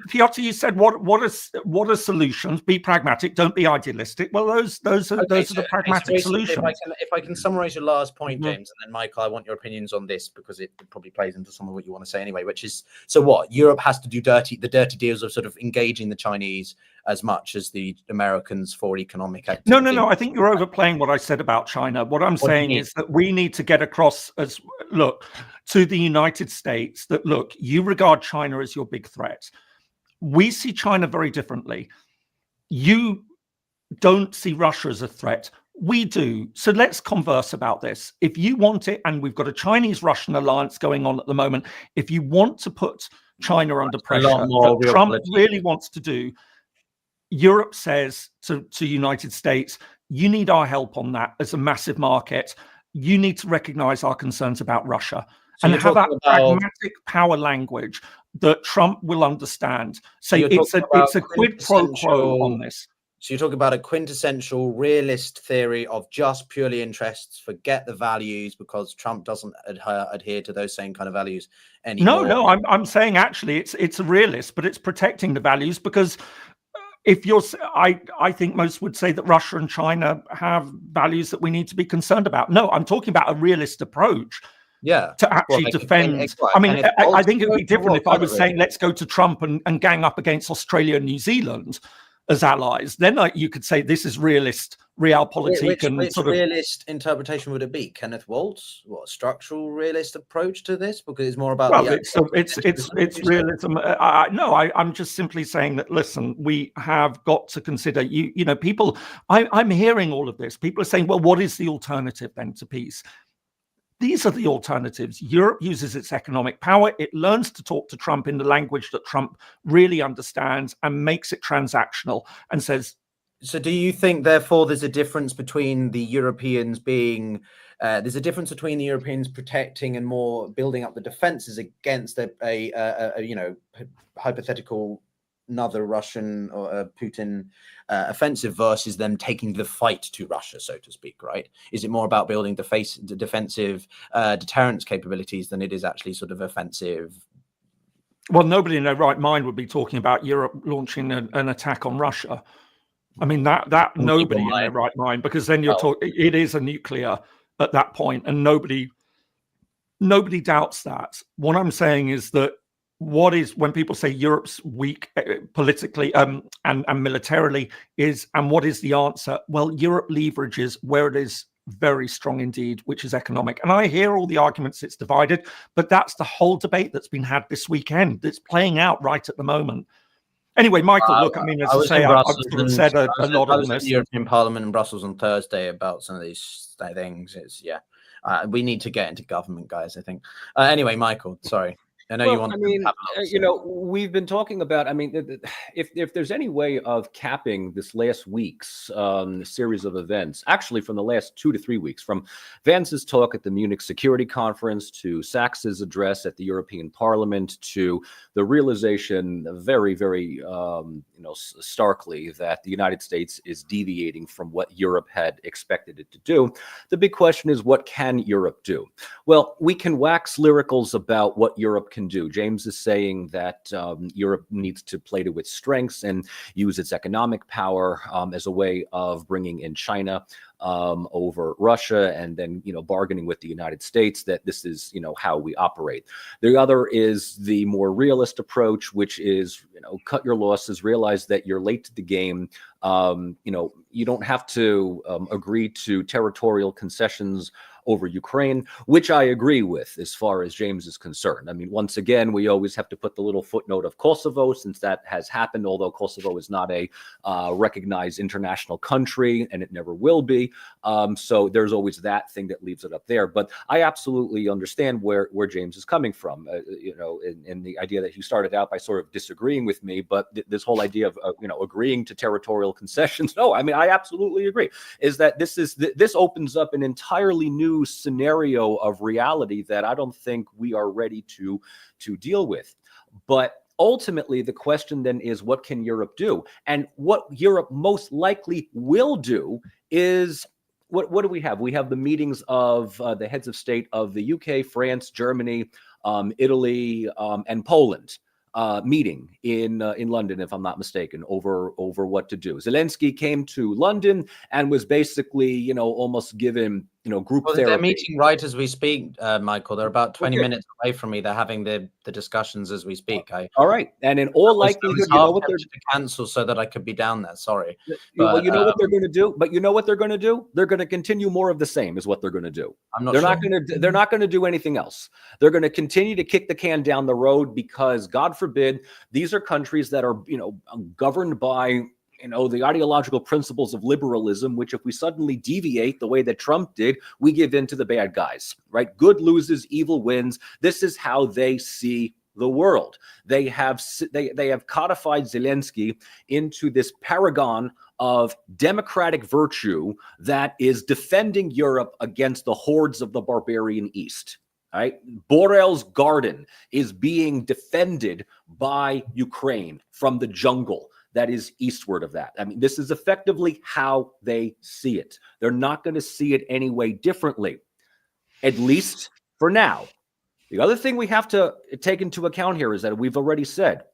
[SPEAKER 2] Pyotr, you said what are solutions? Be pragmatic. Don't be idealistic. Well, those are the pragmatic solutions.
[SPEAKER 1] If I can summarize your last point, James, and then Michael, I want your opinion on this because it probably plays into some of what you want to say anyway, which is, so what, Europe has to do the dirty deals of sort of engaging the Chinese as much as the Americans for economic activity.
[SPEAKER 2] No, I think you're overplaying what I said about China. What I'm saying is that we need to get across to the United States that, look, you regard China as your big threat. We see China very differently. You don't see Russia as a threat. We do. So let's converse about this. If you want it, and we've got a Chinese-Russian alliance going on at the moment, if you want to put China under pressure, that Trump really wants to do, Europe says to United States, you need our help on that as a massive market. You need to recognize our concerns about Russia and have that pragmatic power language that Trump will understand. So it's a quid pro quo on this.
[SPEAKER 1] So you're talking about a quintessential realist theory of just purely interests, forget the values, because Trump doesn't adhere to those same kind of values anymore.
[SPEAKER 2] No, I'm saying actually it's a realist, but it's protecting the values, because I think most would say that Russia and China have values that we need to be concerned about. No, I'm talking about a realist approach.
[SPEAKER 1] Yeah,
[SPEAKER 2] to actually defend. I mean, I think it would be different if I was saying let's go to Trump and gang up against Australia and New Zealand as allies. Then you could say this is realist realpolitik and
[SPEAKER 1] which realist interpretation would it be? Kenneth Waltz, what structural realist approach to this? Because it's more about
[SPEAKER 2] it's realism. No, I'm just simply saying that. Listen, we have got to consider. People. I'm hearing all of this. People are saying, well, what is the alternative then to peace? These are the alternatives. Europe uses its economic power. It learns to talk to Trump in the language that Trump really understands and makes it transactional and says.
[SPEAKER 1] So do you think, therefore, there's a difference between the Europeans protecting and more building up the defenses against a hypothetical another Russian or Putin offensive versus them taking the fight to Russia, so to speak, right? Is it more about building the defensive deterrence capabilities than it is actually sort of offensive?
[SPEAKER 2] Well, nobody in their right mind would be talking about Europe launching an attack on Russia. I mean, that nobody in their right mind, because then you're talking, it is a nuclear at that point, and nobody doubts that. What I'm saying is that when people say Europe's weak politically and militarily and what is the answer? Well, Europe leverages where it is very strong indeed, which is economic. And I hear all the arguments it's divided, but that's the whole debate that's been had this weekend. It's playing out right at the moment. Anyway, Michael, look, I mean, as I say, I've sort of said a lot on this.
[SPEAKER 1] The European Parliament in Brussels on Thursday about some of these things. We need to get into government, guys, I think. Anyway, Michael, sorry. I know you want.
[SPEAKER 3] We've been talking about. I mean, if there's any way of capping this last week's series of events, actually from the last 2 to 3 weeks, from Vance's talk at the Munich Security Conference to Sachs's address at the European Parliament to the realization, very, very, starkly, that the United States is deviating from what Europe had expected it to do. The big question is, what can Europe do? Well, we can wax lyricals about what Europe can do. James is saying that Europe needs to play to its strengths and use its economic power as a way of bringing in China. over Russia, and then, bargaining with the United States that this is, how we operate. The other is the more realist approach, which is, cut your losses, realize that you're late to the game. You don't have to agree to territorial concessions over Ukraine, which I agree with as far as James is concerned. I mean, once again, we always have to put the little footnote of Kosovo, since that has happened, although Kosovo is not a recognized international country, and it never will be. So there's always that thing that leaves it up there. But I absolutely understand where James is coming from, in the idea that he started out by sort of disagreeing with me, but this whole idea of, agreeing to territorial concessions. No, I mean, I absolutely agree, is that this opens up an entirely new scenario of reality that I don't think we are ready to deal with. But ultimately, the question then is, what can Europe do? And what Europe most likely will do is, what do we have? We have the meetings of the heads of state of the UK, France, Germany, Italy, and Poland. Meeting in London, if I'm not mistaken, over what to do. Zelensky came to London and was basically, almost given, group therapy.
[SPEAKER 1] They're meeting right as we speak, Michael. They're about 20 minutes away from me. They're having the discussions as we speak.
[SPEAKER 3] All right, and in all likelihood,
[SPEAKER 1] you know what they're to cancel so that I could be down there. Sorry,
[SPEAKER 3] well, you know what they're going to do. But you know what they're going to do? They're going to continue more of the same, is what they're going to do. They're not going to do anything else. They're going to continue to kick the can down the road because, God forbid, these are countries that are, governed by, the ideological principles of liberalism, which if we suddenly deviate the way that Trump did, we give in to the bad guys, right? Good loses, evil wins. This is how they see the world. They have codified Zelensky into this paragon of democratic virtue that is defending Europe against the hordes of the barbarian East. Right? Borel's garden is being defended by Ukraine from the jungle that is eastward of that. I mean, this is effectively how they see it. They're not going to see it any way differently, at least for now. The other thing we have to take into account here is that we've already said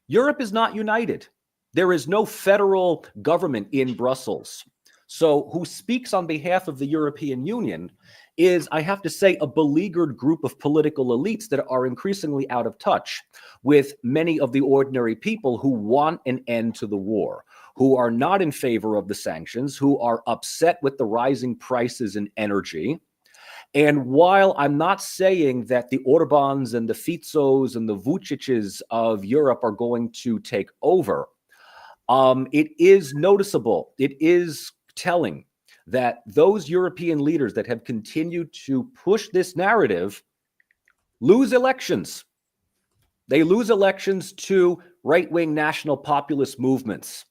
[SPEAKER 3] Europe is not united. There is no federal government in Brussels. So who speaks on behalf of the European Union is, I have to say, a beleaguered group of political elites that are increasingly out of touch with many of the ordinary people who want an end to the war, who are not in favor of the sanctions, who are upset with the rising prices in energy. And while I'm not saying that the Orbáns and the Ficos and the Vučićes of Europe are going to take over, it is noticeable, it is telling that those European leaders that have continued to push this narrative lose elections. They lose elections to right-wing national populist movements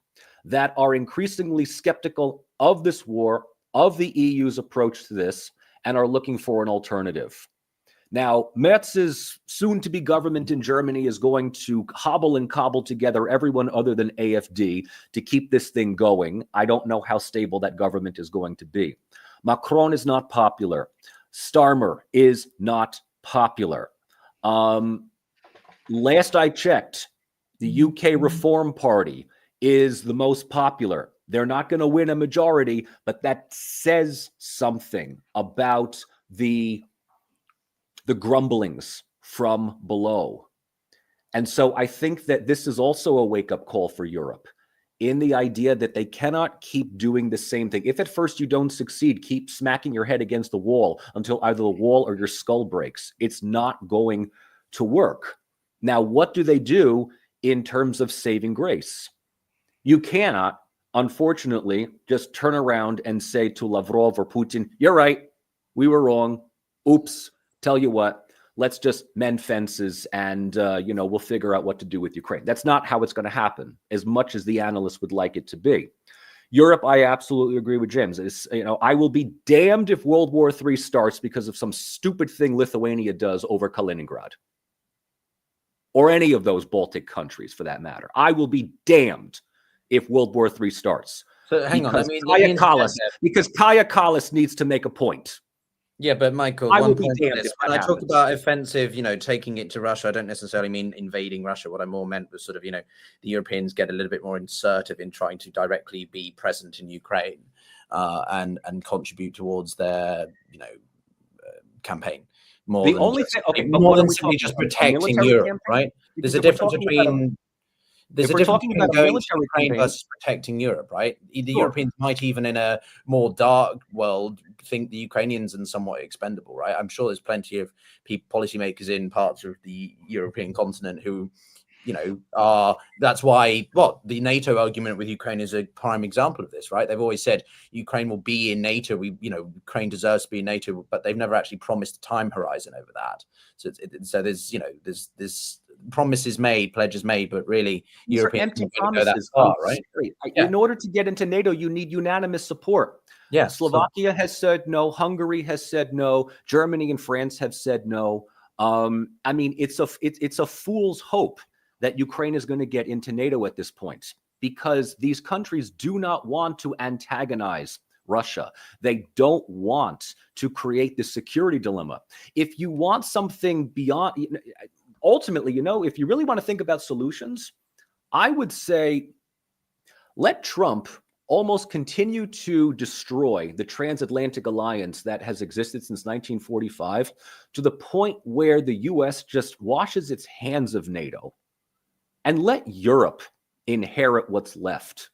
[SPEAKER 3] that are increasingly skeptical of this war, of the EU's approach to this, and are looking for an alternative. Now, Merz's soon-to-be government in Germany is going to hobble and cobble together everyone other than AfD to keep this thing going. I don't know how stable that government is going to be. Macron is not popular. Starmer is not popular. Last I checked, the UK Reform Party is the most popular. They're not going to win a majority, but that says something about the grumblings from below. And so I think that this is also a wake-up call for Europe in the idea that they cannot keep doing the same thing. If at first you don't succeed, keep smacking your head against the wall until either the wall or your skull breaks. It's not going to work. Now, what do they do in terms of saving grace? You cannot, unfortunately, just turn around and say to Lavrov or Putin, "You're right, we were wrong. Oops. Tell you what, let's just mend fences and, we'll figure out what to do with Ukraine." That's not how it's going to happen, as much as the analysts would like it to be. Europe, I absolutely agree with James. I will be damned if World War III starts because of some stupid thing Lithuania does over Kaliningrad. Or any of those Baltic countries, for that matter. I will be damned if World War III starts.
[SPEAKER 1] So hang on,
[SPEAKER 3] because Kaja Kallas needs to make a point.
[SPEAKER 1] Yeah, but Michael,
[SPEAKER 3] I
[SPEAKER 1] one
[SPEAKER 3] will be
[SPEAKER 1] point on
[SPEAKER 3] damned
[SPEAKER 1] this.
[SPEAKER 3] if
[SPEAKER 1] When
[SPEAKER 3] that
[SPEAKER 1] I talk
[SPEAKER 3] happens.
[SPEAKER 1] about offensive, taking it to Russia, I don't necessarily mean invading Russia. What I more meant was sort of, the Europeans get a little bit more assertive in trying to directly be present in Ukraine. and contribute towards their campaign more
[SPEAKER 3] The
[SPEAKER 1] than
[SPEAKER 3] only
[SPEAKER 1] just,
[SPEAKER 3] thing, okay, but
[SPEAKER 1] more
[SPEAKER 3] what are
[SPEAKER 1] than
[SPEAKER 3] we
[SPEAKER 1] simply
[SPEAKER 3] talking
[SPEAKER 1] just
[SPEAKER 3] about? A
[SPEAKER 1] protecting
[SPEAKER 3] military
[SPEAKER 1] Europe,
[SPEAKER 3] campaign?
[SPEAKER 1] right? There's
[SPEAKER 3] Because
[SPEAKER 1] a
[SPEAKER 3] if we're
[SPEAKER 1] difference
[SPEAKER 3] talking about
[SPEAKER 1] between
[SPEAKER 3] if we're talking about a
[SPEAKER 1] going to
[SPEAKER 3] military
[SPEAKER 1] Ukraine
[SPEAKER 3] campaign,
[SPEAKER 1] versus protecting Europe, right? The
[SPEAKER 3] sure.
[SPEAKER 1] Europeans might even in a more dark world think the Ukrainians are somewhat expendable, right? I'm sure there's plenty of policymakers in parts of the European continent who, that's why the NATO argument with Ukraine is a prime example of this, right? They've always said Ukraine will be in NATO. Ukraine deserves to be in NATO, but they've never actually promised a time horizon over that. So there's promises made, pledges made, but really
[SPEAKER 3] These are
[SPEAKER 1] Europeans
[SPEAKER 3] empty
[SPEAKER 1] aren't going to go that
[SPEAKER 3] promises.
[SPEAKER 1] far, right?
[SPEAKER 3] In order to get into NATO, you need unanimous support.
[SPEAKER 1] Yeah.
[SPEAKER 3] Slovakia has said no. Hungary has said no. Germany and France have said no. I mean, it's a fool's hope that Ukraine is going to get into NATO at this point, because these countries do not want to antagonize Russia. They don't want to create this security dilemma. If you want something beyond, ultimately, if you really want to think about solutions, I would say let Trump almost continue to destroy the transatlantic alliance that has existed since 1945 to the point where the U.S. just washes its hands of NATO and let Europe inherit what's left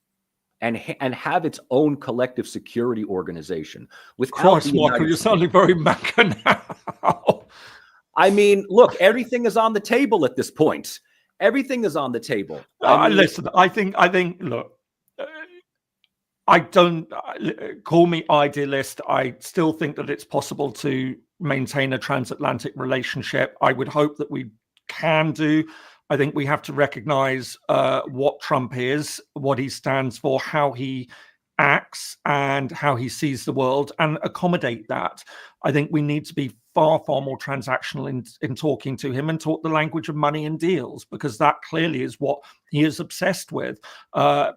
[SPEAKER 3] and have its own collective security organization.
[SPEAKER 2] Christ, Michael, you're sounding very Macca now.
[SPEAKER 3] I mean, look, everything is on the table at this point. Everything is on the table.
[SPEAKER 2] Listen, I think, look, I don't call me idealist. I still think that it's possible to maintain a transatlantic relationship. I would hope that we can do. I think we have to recognize what Trump is, what he stands for, how he acts, and how he sees the world, and accommodate that. I think we need to be far, far more transactional in talking to him and talk the language of money and deals, because that clearly is what he is obsessed with.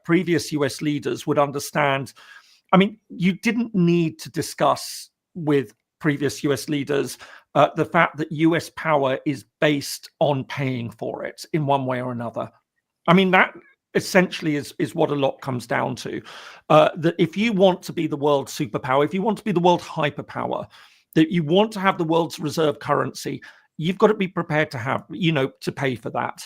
[SPEAKER 2] Previous US leaders would understand. I mean, you didn't need to discuss with previous US leaders the fact that US power is based on paying for it in one way or another. I mean, that essentially is what a lot comes down to. That if you want to be the world superpower, if you want to be the world hyperpower, that you want to have the world's reserve currency, you've got to be prepared to have, to pay for that.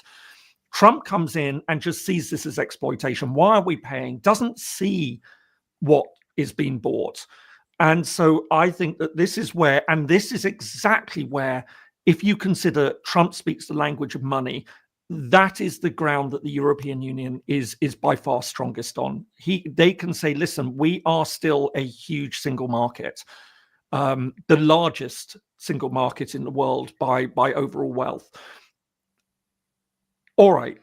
[SPEAKER 2] Trump comes in and just sees this as exploitation. Why are we paying? Doesn't see what is being bought. And so I think that this is exactly where, if you consider Trump speaks the language of money, that is the ground that the European Union is by far strongest on. They can say, listen, we are still a huge single market, the largest single market in the world by overall wealth. All right.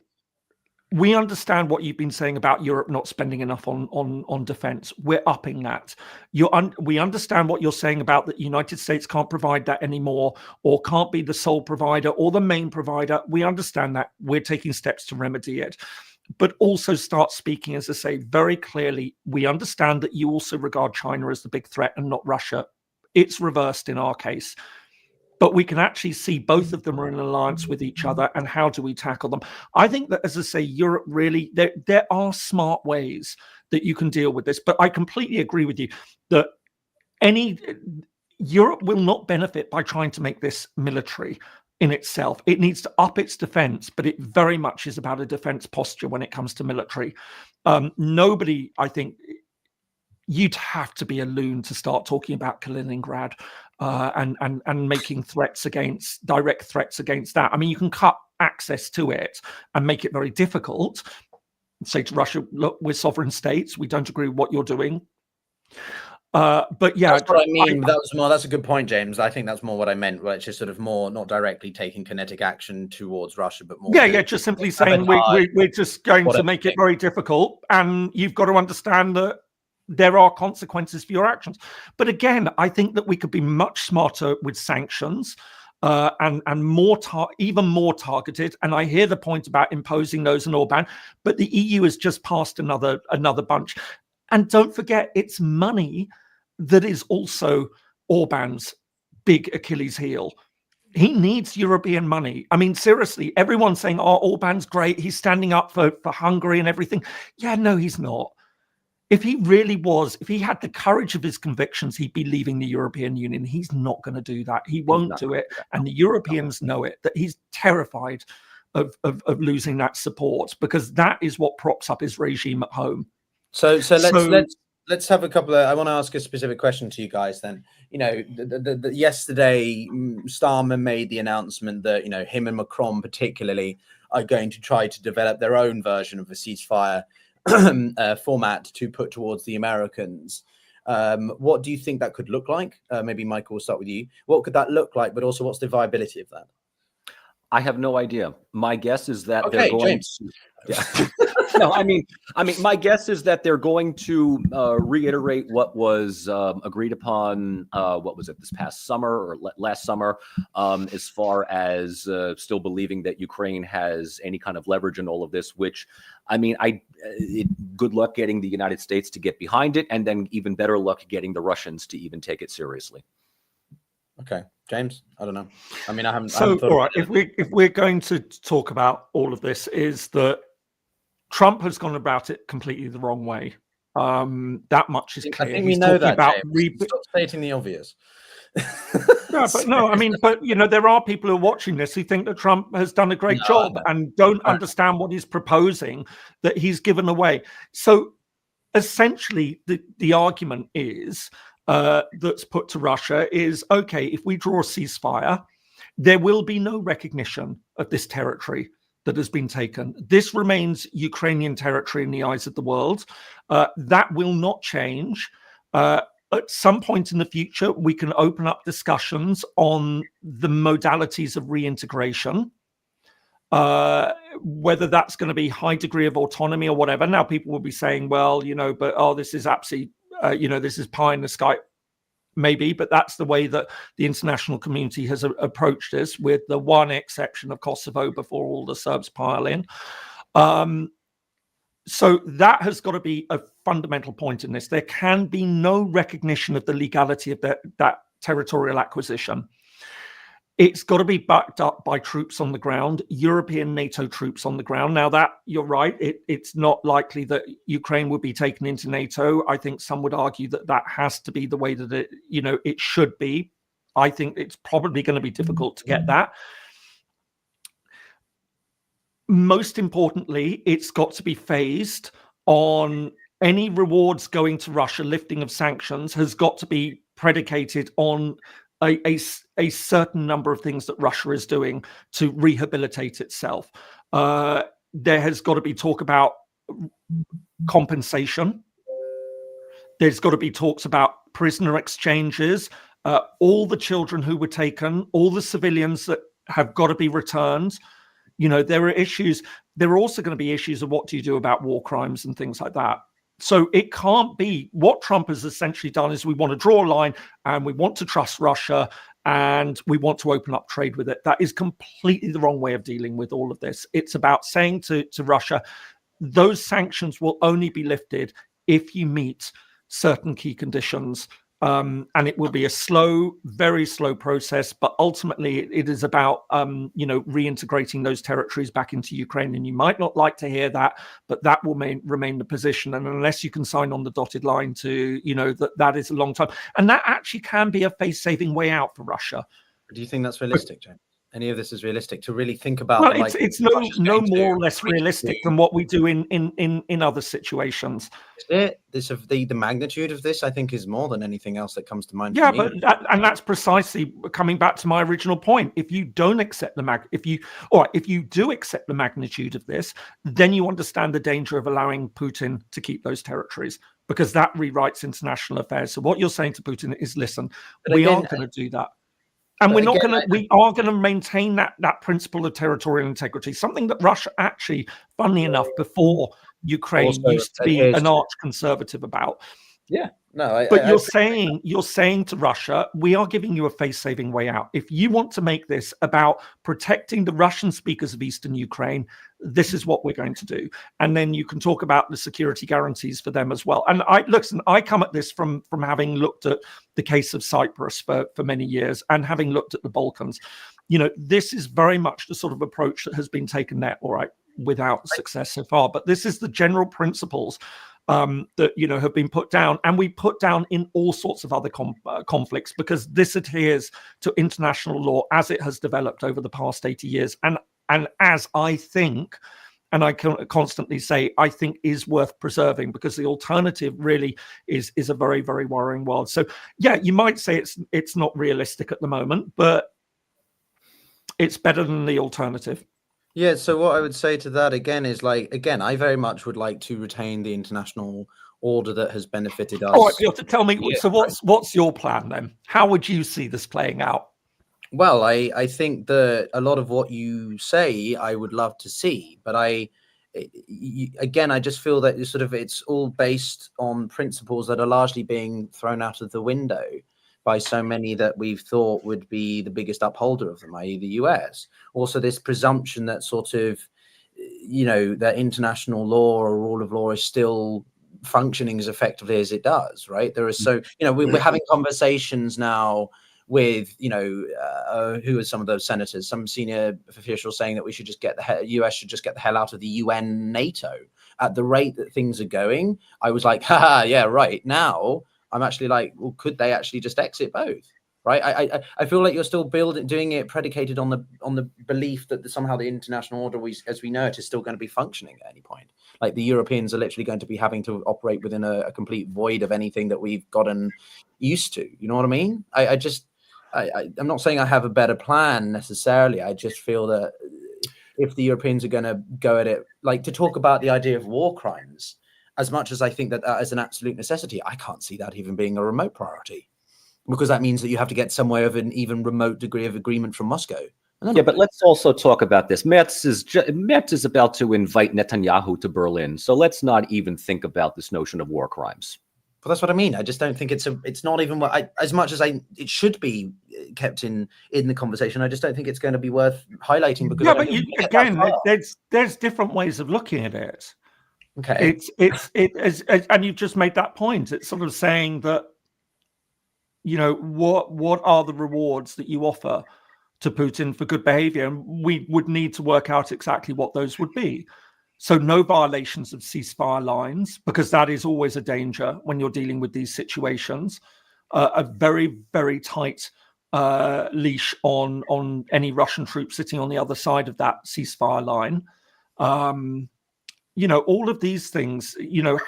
[SPEAKER 2] We understand what you've been saying about Europe not spending enough on defense. We're upping that. We understand what you're saying about the United States can't provide that anymore, or can't be the sole provider or the main provider. We understand that. We're taking steps to remedy it. But also start speaking, as I say, very clearly. We understand that you also regard China as the big threat and not Russia. It's reversed in our case. But we can actually see both of them are in an alliance with each other, and how do we tackle them? I think that, as I say, Europe really, there are smart ways that you can deal with this. But I completely agree with you that Europe will not benefit by trying to make this military in itself. It needs to up its defense, but it very much is about a defense posture when it comes to military. Nobody, I think, you'd have to be a loon to start talking about Kaliningrad and making direct threats against that. I mean, you can cut access to it and make it very difficult. Say to Russia, look, we're sovereign states. We don't agree with what you're doing. But yeah,
[SPEAKER 1] that's what I mean. That's a good point, James. I think that's more what I meant, where it's just sort of more not directly taking kinetic action towards Russia, but more
[SPEAKER 2] just simply saying we're just going to make it very difficult, and you've got to understand that there are consequences for your actions. But again, I think that we could be much smarter with sanctions and even more targeted. And I hear the point about imposing those on Orban, but the EU has just passed another bunch. And don't forget, it's money that is also Orban's big Achilles heel. He needs European money. I mean, seriously, everyone's saying, oh, Orban's great. He's standing up for Hungary and everything. Yeah, no, he's not. if he really was, if he had the courage of his convictions, he'd be leaving the European Union. He's not going to do that. He won't do it. And the Europeans know it, that he's terrified of losing that support, because that is what props up his regime at home.
[SPEAKER 1] So let's have a couple of, I want to ask a specific question to you guys then. You know, yesterday, Starmer made the announcement that, you know, him and Macron particularly are going to try to develop their own version of a ceasefire format to put towards the Americans. What do you think that could look like? Maybe Michael, we'll start with you. What could that look like? But also, what's the viability of that?
[SPEAKER 3] I have no idea. My guess is that
[SPEAKER 1] Okay,
[SPEAKER 3] they're going
[SPEAKER 1] James.
[SPEAKER 3] to. Yeah. No, I mean, my guess is that they're going to reiterate what was agreed upon. What was it, this past summer or last summer? As far as still believing that Ukraine has any kind of leverage in all of this. Which, I mean, good luck getting the United States to get behind it, and then even better luck getting the Russians to even take it seriously.
[SPEAKER 1] Okay, James, I don't know. I mean, I haven't.
[SPEAKER 2] So, all right, if we're going to talk about all of this, is that Trump has gone about it completely the wrong way. That much is clear.
[SPEAKER 1] I think we know that. Stop stating the obvious.
[SPEAKER 2] No, I mean, but you know, there are people who are watching this who think that Trump has done a great job and don't understand what he's proposing that he's given away. So, essentially, the argument is. That's put to Russia is, okay, if we draw a ceasefire, there will be no recognition of this territory that has been taken. This remains Ukrainian territory in the eyes of the world. That will not change. At some point in the future, we can open up discussions on the modalities of reintegration, whether that's going to be high degree of autonomy or whatever. Now, people will be saying, well, you know, but this is absolutely this is pie in the sky, maybe, but that's the way that the international community has approached this, with the one exception of Kosovo before all the Serbs pile in. So that has got to be a fundamental point in this. There can be no recognition of the legality of that territorial acquisition. It's got to be backed up by troops on the ground, European NATO troops on the ground. Now, that you're right, it's not likely that Ukraine would be taken into NATO. I think some would argue that that has to be the way that it should be. I think it's probably going to be difficult to get that. Most importantly, it's got to be phased on. Any rewards going to Russia, lifting of sanctions, has got to be predicated on a certain number of things that Russia is doing to rehabilitate itself. There has got to be talk about compensation. There's got to be talks about prisoner exchanges, all the children who were taken, all the civilians that have got to be returned. You know, there are issues. There are also going to be issues of what do you do about war crimes and things like that. So it can't be. What Trump has essentially done is we want to draw a line and we want to trust Russia and we want to open up trade with it. That is completely the wrong way of dealing with all of this. It's about saying to Russia, those sanctions will only be lifted if you meet certain key conditions. And it will be a slow, very slow process, but ultimately it is about, reintegrating those territories back into Ukraine. And you might not like to hear that, but that will remain the position. And unless you can sign on the dotted line to, that is a long time. And that actually can be a face-saving way out for Russia.
[SPEAKER 1] Do you think that's realistic, James? Any of this is realistic to really think about?
[SPEAKER 2] Well, it's no more or less realistic than what we do in other situations.
[SPEAKER 1] The magnitude of this, I think, is more than anything else that comes to mind.
[SPEAKER 2] Yeah, but that's precisely coming back to my original point. If you don't accept if you do accept the magnitude of this, then you understand the danger of allowing Putin to keep those territories, because that rewrites international affairs. So what you're saying to Putin is, listen, we aren't going to do that. And we are going to maintain that principle of territorial integrity, something that Russia actually, funnily enough, before Ukraine also used to be an arch conservative about.
[SPEAKER 1] Yeah,
[SPEAKER 2] you're saying to Russia, we are giving you a face-saving way out. If you want to make this about protecting the Russian speakers of Eastern Ukraine, this is what we're going to do. And then you can talk about the security guarantees for them as well. And I come at this from having looked at the case of Cyprus for many years and having looked at the Balkans. This is very much the sort of approach that has been taken there, all right, without success so far. But this is the general principles that have been put down, and we put down in all sorts of other conflicts, because this adheres to international law as it has developed over the past 80 years, and as I think, and I can constantly say, I think is worth preserving, because the alternative really is a very, very worrying world. So yeah, you might say it's not realistic at the moment, but it's better than the alternative.
[SPEAKER 1] Yeah, so what I would say to that again is, I very much would like to retain the international order that has benefited us.
[SPEAKER 2] All right, Pyotr, tell me, so what's your plan then? How would you see this playing out?
[SPEAKER 1] Well, I think that a lot of what you say, I would love to see, but I just feel that it's all based on principles that are largely being thrown out of the window by so many that we've thought would be the biggest upholder of them, i.e. the US. Also, this presumption that that international law or rule of law is still functioning as effectively as it does, right? There is we're having conversations now with, who are some of those senators, some senior officials saying that we should just US should just get the hell out of the UN, NATO. At the rate that things are going, I was like, haha, yeah, right. Now I'm actually like, well, could they actually just exit both? Right? I feel like you're still doing it predicated on the belief that somehow the international order, as we know it, is still going to be functioning at any point. Like the Europeans are literally going to be having to operate within a complete void of anything that we've gotten used to. You know what I mean? I'm not saying I have a better plan necessarily. I just feel that if the Europeans are going to go at it, like to talk about the idea of war crimes, as much as I think that is an absolute necessity, I can't see that even being a remote priority, because that means that you have to get somewhere of an even remote degree of agreement from Moscow.
[SPEAKER 3] Yeah, but let's also talk about this. Merz is about to invite Netanyahu to Berlin, so let's not even think about this notion of war crimes.
[SPEAKER 1] But that's what I mean. I just don't think it's not even as much as it should be kept in the conversation. I just don't think it's going to be worth highlighting, because
[SPEAKER 2] there's different ways of looking at it.
[SPEAKER 1] Okay,
[SPEAKER 2] and you've just made that point. It's sort of saying that, what are the rewards that you offer to Putin for good behavior? And we would need to work out exactly what those would be. So no violations of ceasefire lines, because that is always a danger when you're dealing with these situations. A very, very tight leash on any Russian troops sitting on the other side of that ceasefire line. All of these things,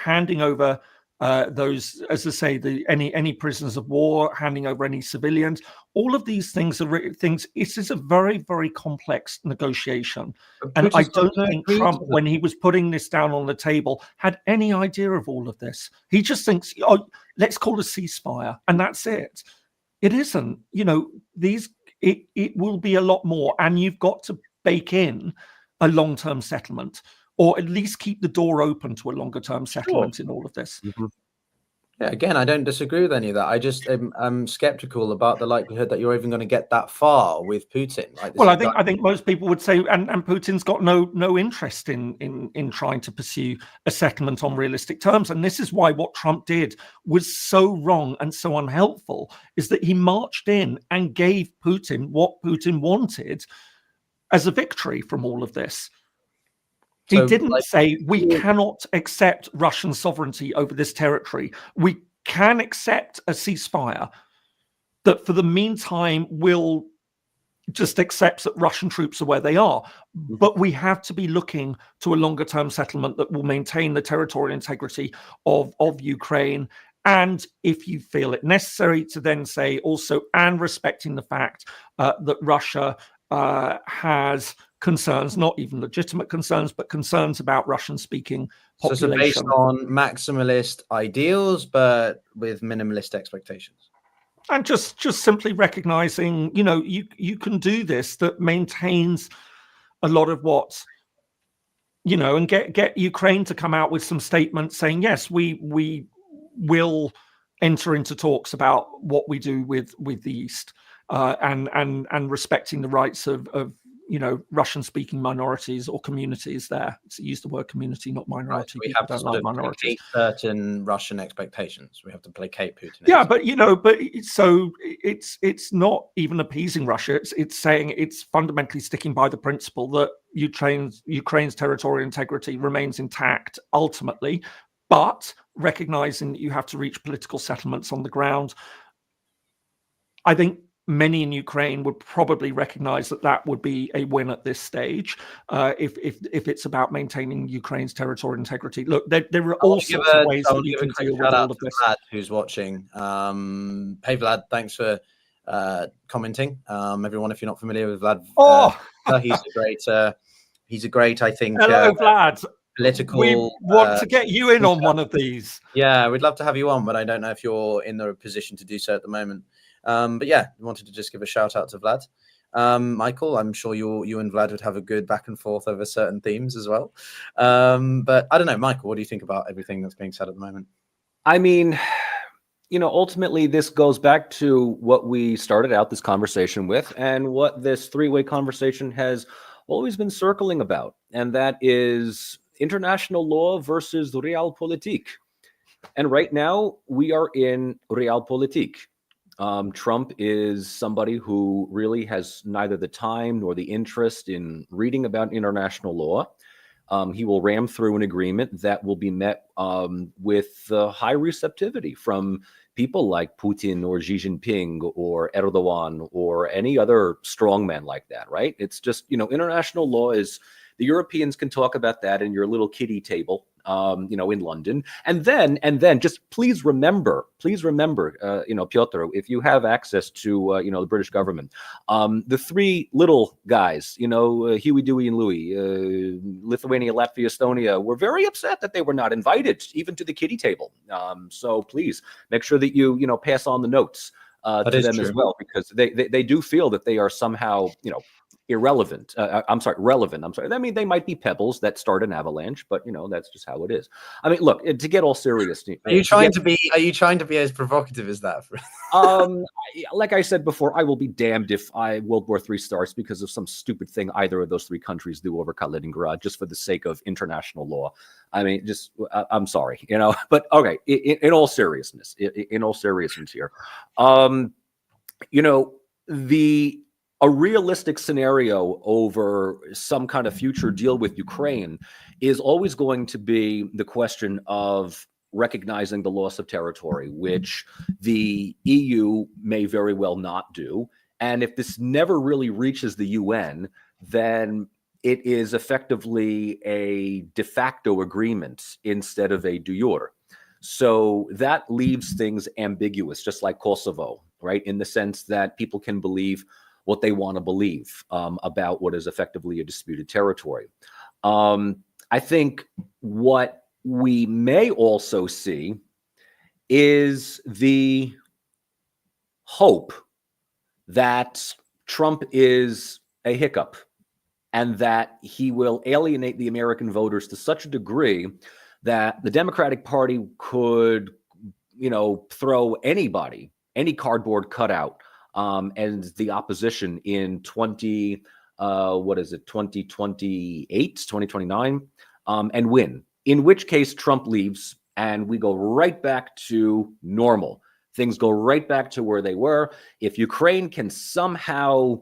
[SPEAKER 2] handing over those, as I say, any prisoners of war, handing over any civilians, all of these things are things. It is a very, very complex negotiation, and I don't think Trump, when he was putting this down on the table, had any idea of all of this. He just thinks, "Oh, let's call a ceasefire," and that's it. It isn't. It will be a lot more, and you've got to bake in a long-term settlement, or at least keep the door open to a longer-term settlement in all of this.
[SPEAKER 3] Mm-hmm.
[SPEAKER 1] Yeah, again, I don't disagree with any of that. I just am skeptical about the likelihood that you're even going to get that far with Putin. Well,
[SPEAKER 2] I think most people would say, and Putin's got no interest in trying to pursue a settlement on realistic terms. And this is why what Trump did was so wrong and so unhelpful, is that he marched in and gave Putin what Putin wanted as a victory from all of this. He didn't say, we cannot accept Russian sovereignty over this territory. We can accept a ceasefire that for the meantime will just accept that Russian troops are where they are. But we have to be looking to a longer term settlement that will maintain the territorial integrity of Ukraine. And if you feel it necessary to then say also, and respecting the fact that Russia has concerns, not even legitimate concerns, but concerns about Russian-speaking population.
[SPEAKER 1] So based on maximalist ideals, but with minimalist expectations.
[SPEAKER 2] And just simply recognizing, you can do this, that maintains a lot of what, and get Ukraine to come out with some statements saying, yes, we will enter into talks about what we do with the East, and respecting the rights of Russian-speaking minorities or communities there. So use the word community, not minority.
[SPEAKER 1] Right, we have to sort of placate certain Russian expectations. We have to placate Putin.
[SPEAKER 2] Yeah, but so it's not even appeasing Russia. It's saying it's fundamentally sticking by the principle that Ukraine's territorial integrity remains intact ultimately, but recognizing that you have to reach political settlements on the ground. I think many in Ukraine would probably recognize that that would be a win at this stage, if it's about maintaining Ukraine's territorial integrity. Look, there are all sorts of ways that you can deal with all of this.
[SPEAKER 1] Vlad, who's watching. Hey Vlad, thanks for commenting. Everyone, if you're not familiar with Vlad, he's a great, I think.
[SPEAKER 2] Hello, Vlad.
[SPEAKER 1] Political.
[SPEAKER 2] We want to get you in on one of these.
[SPEAKER 1] Yeah, we'd love to have you on, but I don't know if you're in the position to do so at the moment. But yeah, we wanted to just give a shout out to Vlad. Michael, I'm sure you and Vlad would have a good back and forth over certain themes as well. But I don't know, Michael, what do you think about everything that's being said at the moment?
[SPEAKER 3] I mean, ultimately this goes back to what we started out this conversation with, and what this three-way conversation has always been circling about, and that is international law versus Realpolitik. And right now we are in Realpolitik. Trump is somebody who really has neither the time nor the interest in reading about international law. He will ram through an agreement that will be met with high receptivity from people like Putin or Xi Jinping or Erdogan or any other strongman like that, right? It's just, international law is, the Europeans can talk about that in your little kiddie table, in London. And then just please remember, Pyotr, if you have access to, the British government, the three little guys, Huey, Dewey, and Louie, Lithuania, Latvia, Estonia, were very upset that they were not invited even to the kiddie table. So please make sure that you, pass on the notes to them as well, because they do feel that they are somehow, relevant. I mean, they might be pebbles that start an avalanche, but that's just how it is. I mean, look, to get all serious,
[SPEAKER 1] are you trying to be as provocative as that?
[SPEAKER 3] Like I said before, I will be damned if World War III starts because of some stupid thing either of those three countries do over Kaliningrad, just for the sake of international law. I mean, I'm sorry, but okay. In all seriousness, here, a realistic scenario over some kind of future deal with Ukraine is always going to be the question of recognizing the loss of territory, which the EU may very well not do. And if this never really reaches the UN, then it is effectively a de facto agreement instead of a de jure. So that leaves things ambiguous, just like Kosovo, right? In the sense that people can believe what they want to believe about what is effectively a disputed territory. I think what we may also see is the hope that Trump is a hiccup and that he will alienate the American voters to such a degree that the Democratic Party could, throw anybody, any cardboard cutout, and the opposition in 2029, and win. In which case Trump leaves and we go right back to normal. Things go right back to where they were. If Ukraine can somehow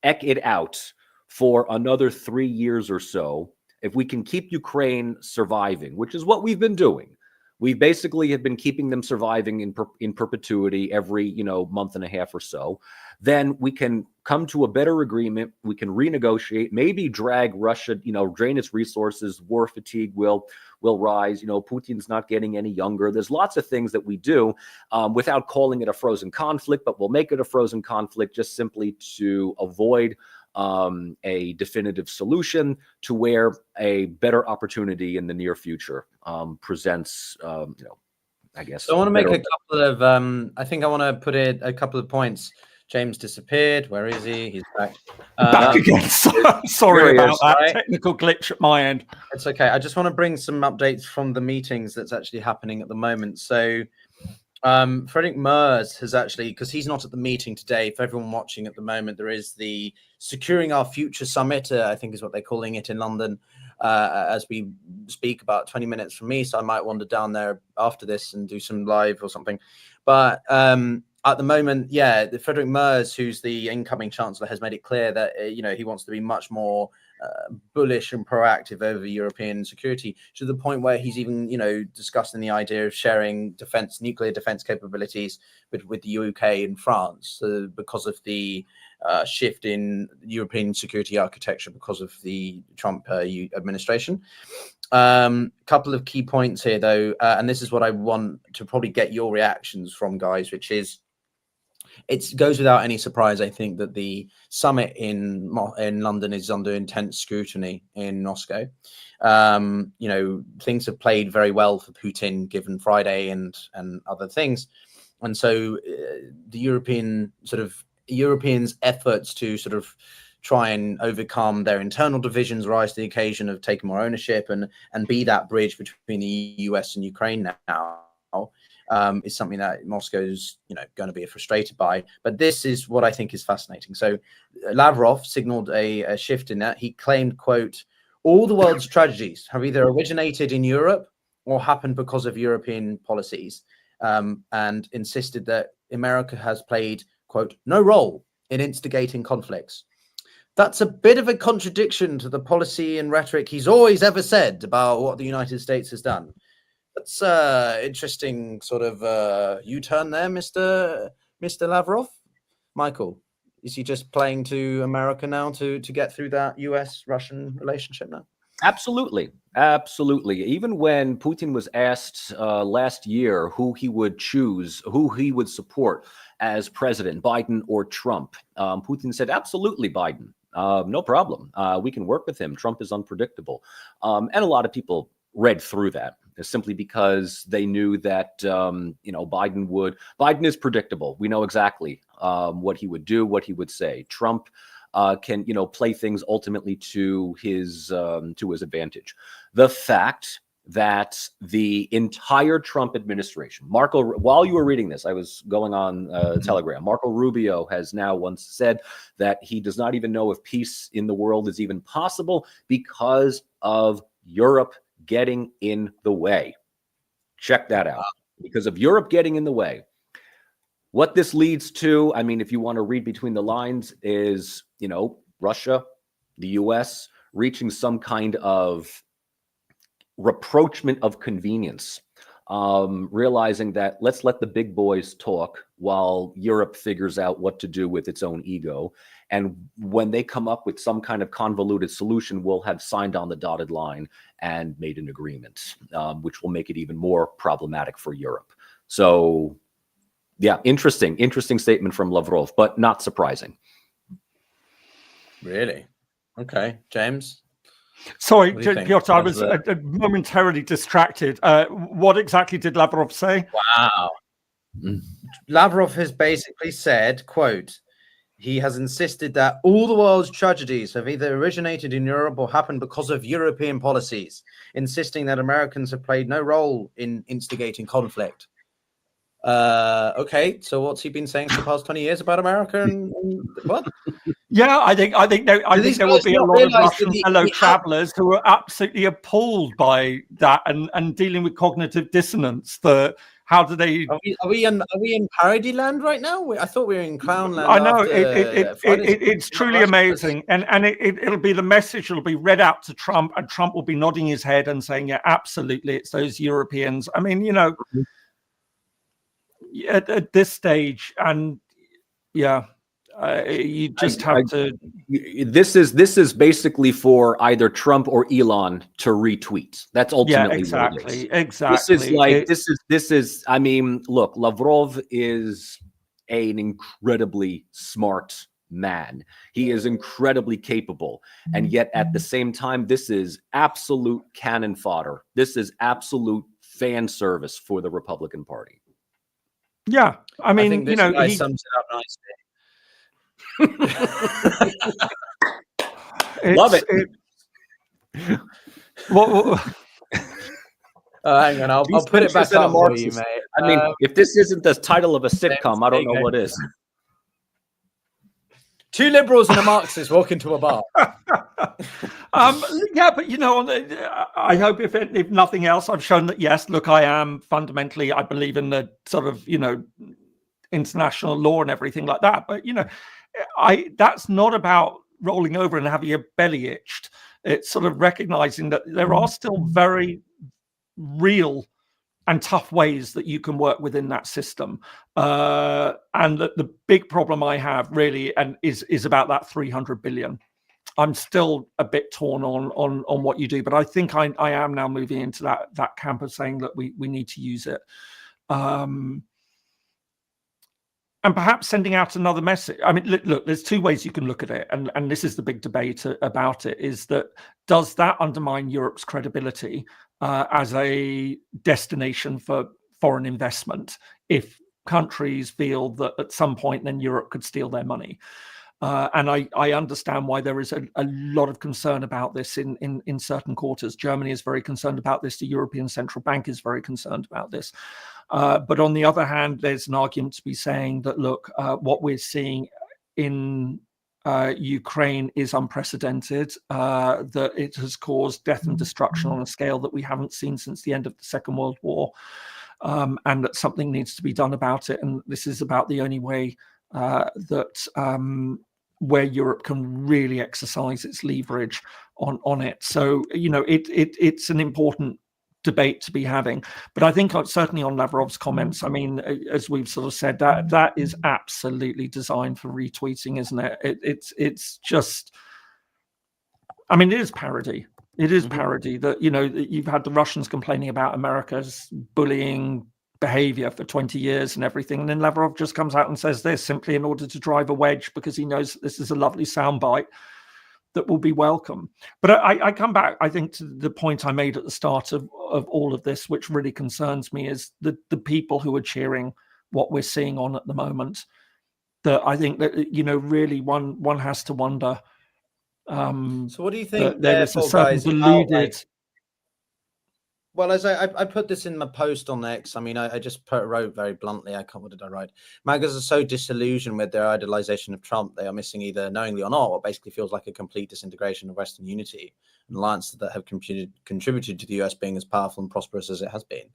[SPEAKER 3] eke it out for another 3 years or so, if we can keep Ukraine surviving, which is what we've been doing, we basically have been keeping them surviving in perpetuity every, month and a half or so. Then we can come to a better agreement. We can renegotiate, maybe drag Russia, drain its resources. War fatigue will rise. Putin's not getting any younger. There's lots of things that we do without calling it a frozen conflict, but we'll make it a frozen conflict just simply to avoid a definitive solution to where a better opportunity in the near future presents, I guess.
[SPEAKER 1] So I want to make a couple of, I think I want to put in a couple of points. James disappeared. Where is he? He's back.
[SPEAKER 2] Back again. Sorry about that. Right? Technical glitch at my end.
[SPEAKER 1] It's okay. I just want to bring some updates from the meetings that's actually happening at the moment. So Friedrich Merz has actually, because he's not at the meeting today, for everyone watching at the moment, there is the Securing Our Future Summit, I think is what they're calling it in London, as we speak, about 20 minutes from me. So I might wander down there after this and do some live or something. But at the moment, the Friedrich Merz, who's the incoming chancellor, has made it clear that, he wants to be much more bullish and proactive over European security, to the point where he's even, discussing the idea of sharing nuclear defense capabilities with the UK and France, because of the shift in European security architecture because of the Trump administration. Couple of key points here, though, and this is what I want to probably get your reactions from, guys, which is, it goes without any surprise, I think, that the summit in London is under intense scrutiny in Moscow. Things have played very well for Putin, given Friday and other things. And so the Europeans' efforts to sort of try and overcome their internal divisions rise to the occasion of taking more ownership and be that bridge between the US and Ukraine now. Is something that Moscow's going to be frustrated by. But this is what I think is fascinating. So Lavrov signaled a shift in that. He claimed, quote, "All the world's tragedies have either originated in Europe or happened because of European policies," and insisted that America has played, quote, "no role in instigating conflicts." That's a bit of a contradiction to the policy and rhetoric he's always ever said about what the United States has done. That's interesting sort of U-turn there, Mr. Lavrov. Michael, is he just playing to America now to get through that US-Russian relationship now?
[SPEAKER 3] Absolutely. Absolutely. Even when Putin was asked last year who he would choose, who he would support as president, Biden or Trump, Putin said, absolutely Biden. No problem. We can work with him. Trump is unpredictable. And a lot of people read through that simply because they knew that, Biden is predictable. We know exactly what he would do, what he would say. Trump can, play things ultimately to his advantage. The fact that the entire Trump administration, while you were reading this, I was going on Telegram. Marco Rubio has now once said that he does not even know if peace in the world is even possible because of Europe getting in the way. Check that out. Because of Europe getting in the way. What this leads to, I mean, if you want to read between the lines, is, Russia, the US, reaching some kind of rapprochement of convenience, realizing that let's let the big boys talk while Europe figures out what to do with its own ego. And when they come up with some kind of convoluted solution, we'll have signed on the dotted line and made an agreement, which will make it even more problematic for Europe. So, yeah, interesting statement from Lavrov, but not surprising.
[SPEAKER 1] Really? Okay, James.
[SPEAKER 2] Sorry, Pyotr, I was momentarily distracted. What exactly did Lavrov say?
[SPEAKER 1] Wow. Lavrov has basically said, quote, he has insisted that all the world's tragedies have either originated in Europe or happened because of European policies, insisting that Americans have played no role in instigating conflict. Okay, so what's he been saying for the past 20 years about America and what?
[SPEAKER 2] Yeah, I think there will be a lot of Russian fellow travelers who are absolutely appalled by that and dealing with cognitive dissonance. How do they?
[SPEAKER 1] Are we in parody land right now? I thought we were in clown land.
[SPEAKER 2] I know it's truly amazing, and it'll be the message. It'll be read out to Trump, and Trump will be nodding his head and saying, "Yeah, absolutely, it's those Europeans." I mean, at this stage, and yeah. You just have to.
[SPEAKER 3] This is basically for either Trump or Elon to retweet. That's ultimately what it is.
[SPEAKER 2] Exactly.
[SPEAKER 3] This is. I mean, look, Lavrov is an incredibly smart man. He is incredibly capable, and yet at the same time, this is absolute cannon fodder. This is absolute fan service for the Republican Party.
[SPEAKER 2] Yeah, I mean,
[SPEAKER 1] think this guy sums it up nicely.
[SPEAKER 3] Love it.
[SPEAKER 1] Hang on, I'll put it back up for you, mate.
[SPEAKER 3] I mean, if this isn't the title of a sitcom, I don't know what is.
[SPEAKER 1] Two liberals and a Marxist walk into a bar.
[SPEAKER 2] Yeah, but I hope if nothing else, I've shown that yes, look, I believe in the sort of international law and everything like that. But that's not about rolling over and having your belly itched. It's sort of recognizing that there are still very real and tough ways that you can work within that system. And the big problem I have really is about that 300 billion. I'm still a bit torn on what you do, but I think I am now moving into that camp of saying that we need to use it. And perhaps sending out another message. I mean, look, there's two ways you can look at it. And this is the big debate about it, is that does that undermine Europe's credibility as a destination for foreign investment if countries feel that at some point then Europe could steal their money? And I understand why there is a lot of concern about this in certain quarters. Germany is very concerned about this. The European Central Bank is very concerned about this. But on the other hand, there's an argument to be saying that, look, what we're seeing in Ukraine is unprecedented, that it has caused death and destruction on a scale that we haven't seen since the end of the Second World War, and that something needs to be done about it. And this is about the only way that where Europe can really exercise its leverage on it. So, you know, it's an important debate to be having. But I think certainly on Lavrov's comments, I mean, as we've sort of said, that is absolutely designed for retweeting, isn't it? It's just, I mean, it is parody. It is parody that, you know, you've had the Russians complaining about America's bullying behavior for 20 years and everything. And then Lavrov just comes out and says this simply in order to drive a wedge, because he knows this is a lovely soundbite that will be welcome. But I come back, I think, to the point I made at the start of all of this, which really concerns me, is the people who are cheering what we're seeing on at the moment. That I think that, you know, really one has to wonder.
[SPEAKER 1] So what do you think
[SPEAKER 2] there is a certain deluded...
[SPEAKER 1] Well, as I put this in my post on X, I mean, I just wrote very bluntly, what did I write? MAGAs are so disillusioned with their idolization of Trump, they are missing, either knowingly or not, what basically feels like a complete disintegration of Western unity, an alliance that have contributed to the US being as powerful and prosperous as it has been.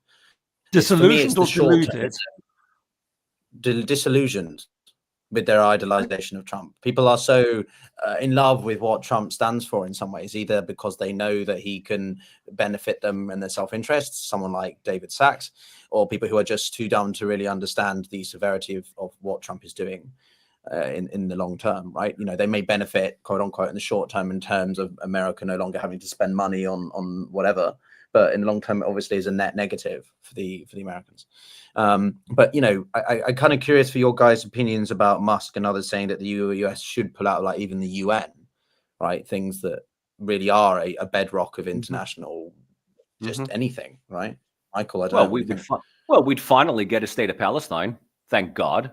[SPEAKER 2] Disillusioned or deluded?
[SPEAKER 1] Disillusioned with their idolization of Trump. People are so in love with what Trump stands for in some ways, either because they know that he can benefit them and their self-interest, someone like David Sachs, or people who are just too dumb to really understand the severity of what Trump is doing in the long term, right? You know, they may benefit, quote unquote, in the short term in terms of America no longer having to spend money on whatever, but in the long term, it obviously is a net negative for the Americans. But, you know, I kind of curious for your guys' opinions about Musk and others saying that the US should pull out, like, even the UN, right? Things that really are a bedrock of international, just anything, right? Michael, I don't know.
[SPEAKER 3] We'd finally get a state of Palestine. Thank God.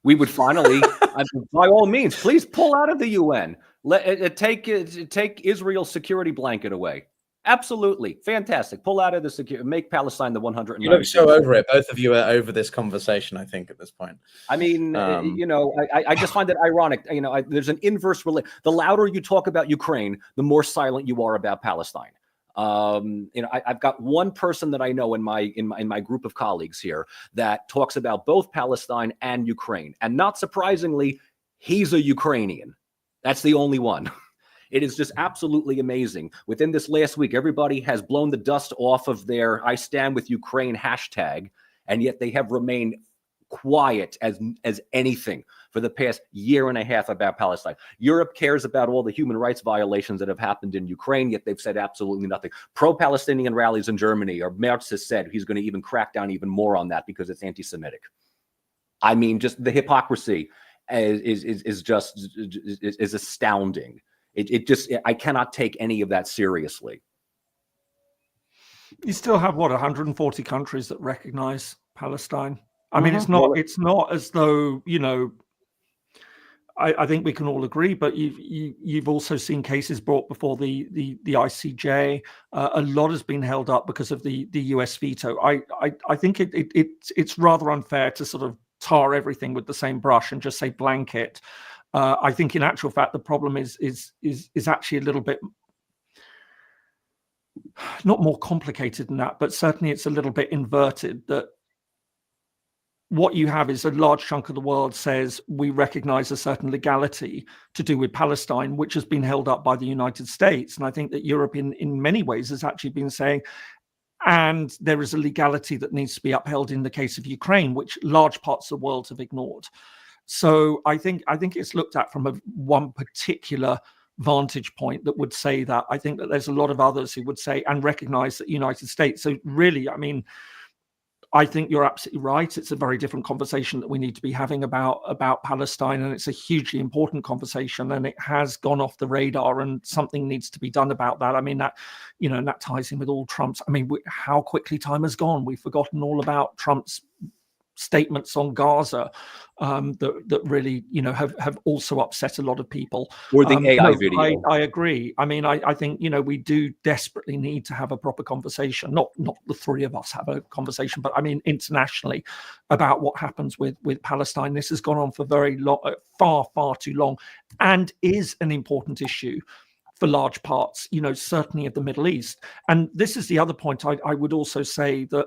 [SPEAKER 3] We would finally, by all means, please pull out of the UN. Take Israel's security blanket away. Absolutely. Fantastic. Pull out of the security, make Palestine the 100.
[SPEAKER 1] You look so over it. Both of you are over this conversation, I think, at this point.
[SPEAKER 3] I mean, you know, I just find it ironic. You know, there's an inverse relation. The louder you talk about Ukraine, the more silent you are about Palestine. You know, I've got one person that I know in my group of colleagues here that talks about both Palestine and Ukraine. And not surprisingly, he's a Ukrainian. That's the only one. It is just absolutely amazing. Within this last week, everybody has blown the dust off of their I stand with Ukraine hashtag, and yet they have remained quiet as anything for the past year and a half about Palestine. Europe cares about all the human rights violations that have happened in Ukraine, yet they've said absolutely nothing. Pro-Palestinian rallies in Germany, or Merz has said he's going to even crack down even more on that because it's anti-Semitic. I mean, just the hypocrisy is astounding. It just, I cannot take any of that seriously.
[SPEAKER 2] You still have, what, 140 countries that recognize Palestine. I mean, it's not as though, you know, I think we can all agree, but you've also seen cases brought before the ICJ. A lot has been held up because of the US veto. I think it's rather unfair to sort of tar everything with the same brush and just say blanket. I think in actual fact, the problem is actually a little bit, not more complicated than that, but certainly it's a little bit inverted, that what you have is a large chunk of the world says we recognize a certain legality to do with Palestine, which has been held up by the United States. And I think that Europe in many ways has actually been saying, and there is a legality that needs to be upheld in the case of Ukraine, which large parts of the world have ignored. So I think it's looked at from one particular vantage point that would say that. I think that there's a lot of others who would say and recognize that United States. So really, I mean, I think you're absolutely right. It's a very different conversation that we need to be having about Palestine, and it's a hugely important conversation, and it has gone off the radar, and something needs to be done about that. I mean, that, you know, and that ties in with all Trump's. I mean, how quickly time has gone. We've forgotten all about Trump's statements on Gaza that really, you know, have also upset a lot of people.
[SPEAKER 3] Or the AI video.
[SPEAKER 2] I agree. I mean, I think, you know, we do desperately need to have a proper conversation, not the three of us have a conversation, but I mean internationally, about what happens with Palestine. This has gone on for very long, far too long, and is an important issue for large parts, you know, certainly of the Middle East. And this is the other point I would also say, that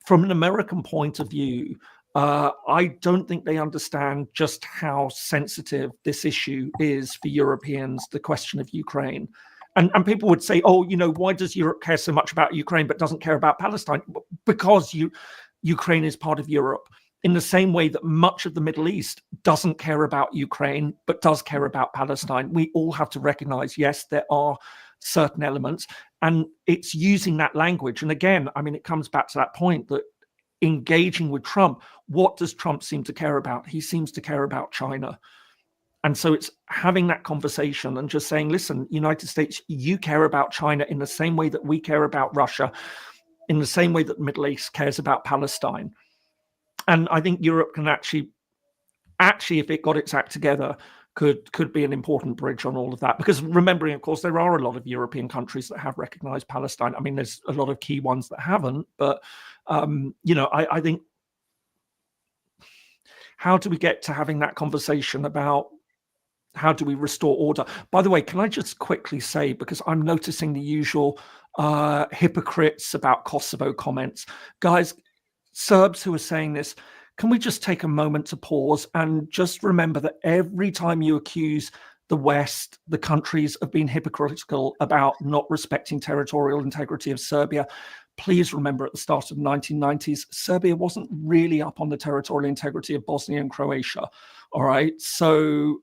[SPEAKER 2] from an American point of view, I don't think they understand just how sensitive this issue is for Europeans, the question of Ukraine. And people would say, oh, you know, why does Europe care so much about Ukraine but doesn't care about Palestine? Because Ukraine is part of Europe, in the same way that much of the Middle East doesn't care about Ukraine but does care about Palestine. We all have to recognize, yes, there are certain elements, and it's using that language. And again, I mean, it comes back to that point that engaging with Trump, what does Trump seem to care about? He seems to care about China. And so it's having that conversation and just saying, listen, United States, you care about China in the same way that we care about Russia, in the same way that the Middle East cares about Palestine. And I think Europe can actually, if it got its act together, could be an important bridge on all of that. Because remembering, of course, there are a lot of European countries that have recognized Palestine. I mean, there's a lot of key ones that haven't. But, you know, I think, how do we get to having that conversation about how do we restore order? By the way, can I just quickly say, because I'm noticing the usual hypocrites about Kosovo comments. Guys, Serbs who are saying this, can we just take a moment to pause and just remember that every time you accuse the West, the countries, of being hypocritical about not respecting territorial integrity of Serbia, please remember at the start of the 1990s, Serbia wasn't really up on the territorial integrity of Bosnia and Croatia. All right. So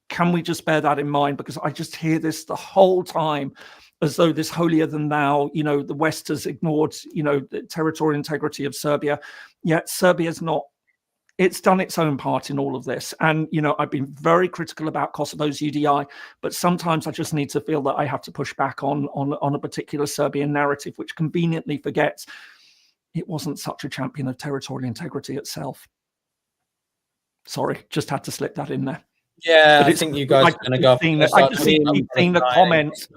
[SPEAKER 2] can we just bear that in mind? Because I just hear this the whole time, as though this holier than thou, you know, the West has ignored, you know, the territorial integrity of Serbia. Yet Serbia's not, it's done its own part in all of this. And, you know, I've been very critical about Kosovo's UDI, but sometimes I just need to feel that I have to push back on a particular Serbian narrative, which conveniently forgets it wasn't such a champion of territorial integrity itself. Sorry, just had to slip that in there.
[SPEAKER 1] Yeah, I think you guys are going to go.
[SPEAKER 2] I just keep seeing the comments,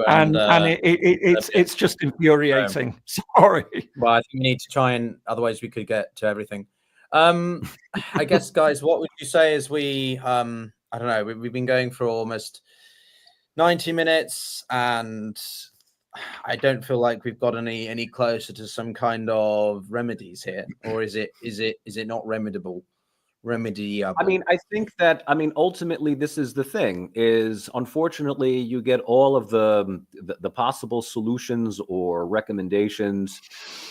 [SPEAKER 2] and it's just infuriating. Sorry.
[SPEAKER 1] Well, I think we need to try, and otherwise we could get to everything. I guess, guys, what would you say as we, I don't know, we've been going for almost 90 minutes, and I don't feel like we've got any closer to some kind of remedies here, or is it not remediable?
[SPEAKER 3] I mean, I think that, ultimately, this is the thing, is unfortunately you get all of the possible solutions or recommendations,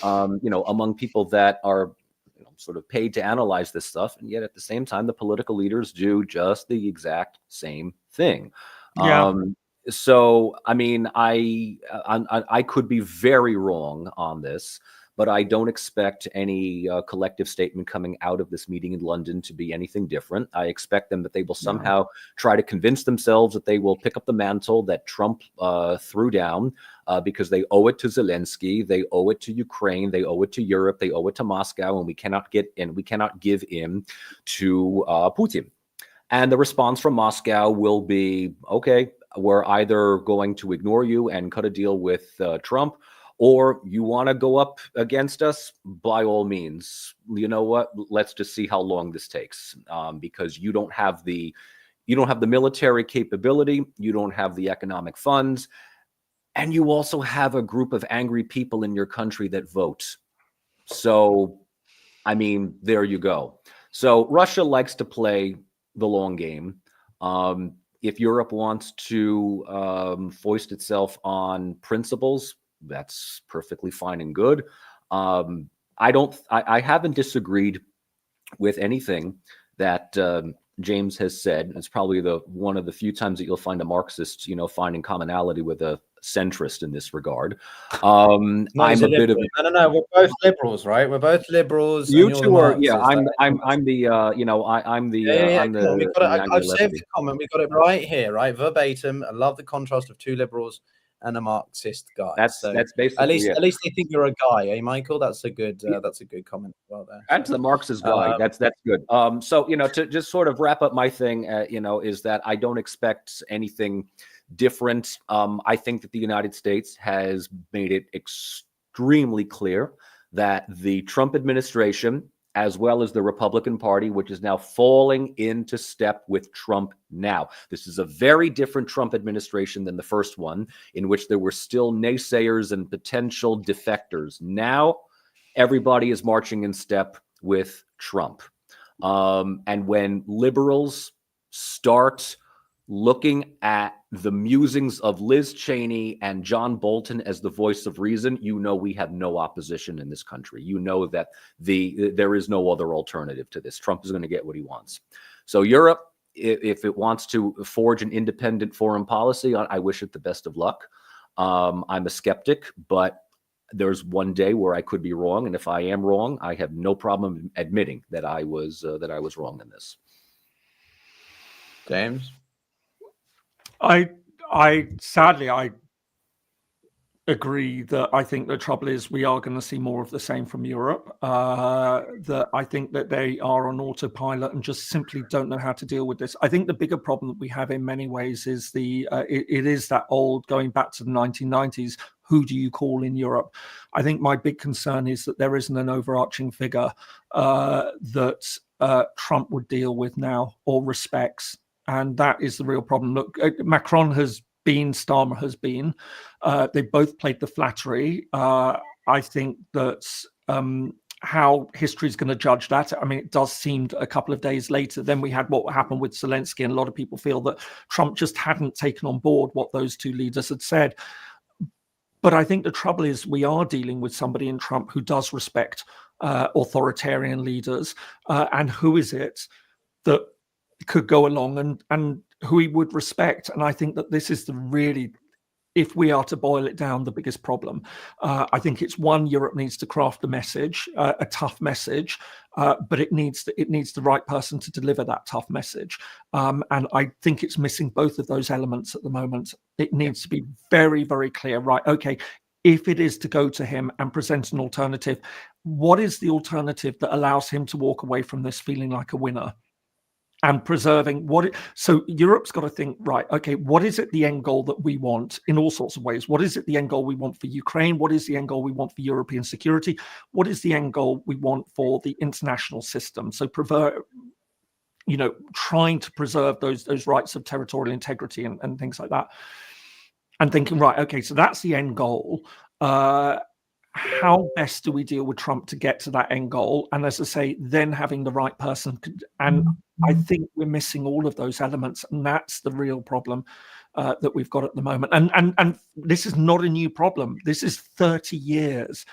[SPEAKER 3] you know, among people that are, you know, sort of paid to analyze this stuff. And yet at the same time, the political leaders do just the exact same thing.
[SPEAKER 2] Yeah.
[SPEAKER 3] So, I mean, I could be very wrong on this, but I don't expect any collective statement coming out of this meeting in London to be anything different. I expect them that they will somehow try to convince themselves that they will pick up the mantle that Trump threw down because they owe it to Zelensky, they owe it to Ukraine, they owe it to Europe, they owe it to Moscow, and we cannot give in to Putin. And the response from Moscow will be, okay, we're either going to ignore you and cut a deal with Trump, or you want to go up against us, by all means. You know what? Let's just see how long this takes, because you don't have the military capability, you don't have the economic funds, and you also have a group of angry people in your country that vote. So I mean, there you go. So Russia likes to play the long game. If Europe wants to foist itself on principles, that's perfectly fine and good. I haven't disagreed with anything that James has said. It's probably one of the few times that you'll find a Marxist, finding commonality with a centrist in this regard. I'm a bit of
[SPEAKER 1] no. We're both liberals, right? We're both liberals.
[SPEAKER 3] You
[SPEAKER 1] and
[SPEAKER 3] two are, yeah.
[SPEAKER 1] Marxists,
[SPEAKER 3] I'm the, I'm the, I'm the.
[SPEAKER 1] We got it. I've saved the comment. We got it right here, right, verbatim. I love the contrast of two liberals and a Marxist guy.
[SPEAKER 3] That's basically
[SPEAKER 1] at least they think you're a guy, eh, Michael? That's a good comment as well there.
[SPEAKER 3] That's the Marxist guy. That's good. So to just sort of wrap up my thing, is that I don't expect anything different. I think that the United States has made it extremely clear that the Trump administration, as well as the Republican Party, which is now falling into step with Trump now. This is a very different Trump administration than the first one, in which there were still naysayers and potential defectors. Now, everybody is marching in step with Trump. And when liberals start looking at the musings of Liz Cheney and John Bolton as the voice of reason, we have no opposition in this country. That there is no other alternative to this. Trump is going to get what he wants. So Europe, if it wants to forge an independent foreign policy, I wish it the best of luck. I'm a skeptic, but there's one day where I could be wrong, and if I am wrong, I have no problem admitting that I was wrong in this.
[SPEAKER 1] James?
[SPEAKER 2] I sadly agree that I think the trouble is we are going to see more of the same from Europe. That I think that they are on autopilot and just simply don't know how to deal with this. I think the bigger problem that we have in many ways is it is that old, going back to the 1990s, who do you call in Europe? I think my big concern is that there isn't an overarching figure that Trump would deal with now or respects. And that is the real problem. Look, Macron has been, Starmer has been. They both played the flattery. I think that's how history is going to judge that. I mean, it does seem a couple of days later, then we had what happened with Zelensky, and a lot of people feel that Trump just hadn't taken on board what those two leaders had said. But I think the trouble is we are dealing with somebody in Trump who does respect authoritarian leaders. And who is it that could go along and who he would respect? And I think that this is if we are to boil it down, the biggest problem. I think it's one, Europe needs to craft a message, a tough message, but it needs the right person to deliver that tough message. And I think it's missing both of those elements at the moment. It needs to be very, very clear, right? Okay, if it is to go to him and present an alternative, what is the alternative that allows him to walk away from this feeling like a winner? And preserving so Europe's got to think, right, okay, what is it the end goal that we want in all sorts of ways? What is it the end goal we want for Ukraine? What is the end goal we want for European security? What is the end goal we want for the international system? So trying to preserve those rights of territorial integrity and things like that. And thinking, right, okay, so that's the end goal. How best do we deal with Trump to get to that end goal? And as I say, then having the right person. And I think we're missing all of those elements. And that's the real problem that we've got at the moment. And this is not a new problem. This is 30 years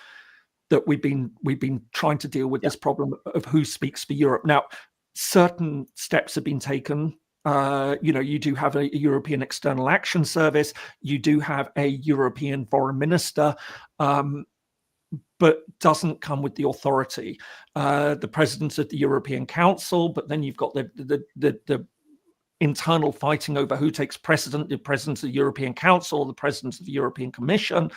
[SPEAKER 2] that we've been trying to deal with this problem of who speaks for Europe. Now, certain steps have been taken. You do have a European External Action Service. You do have a European Foreign Minister. But doesn't come with the authority. The president of the European Council, but then you've got the internal fighting over who takes precedent, the president of the European Council, the president of the European Commission,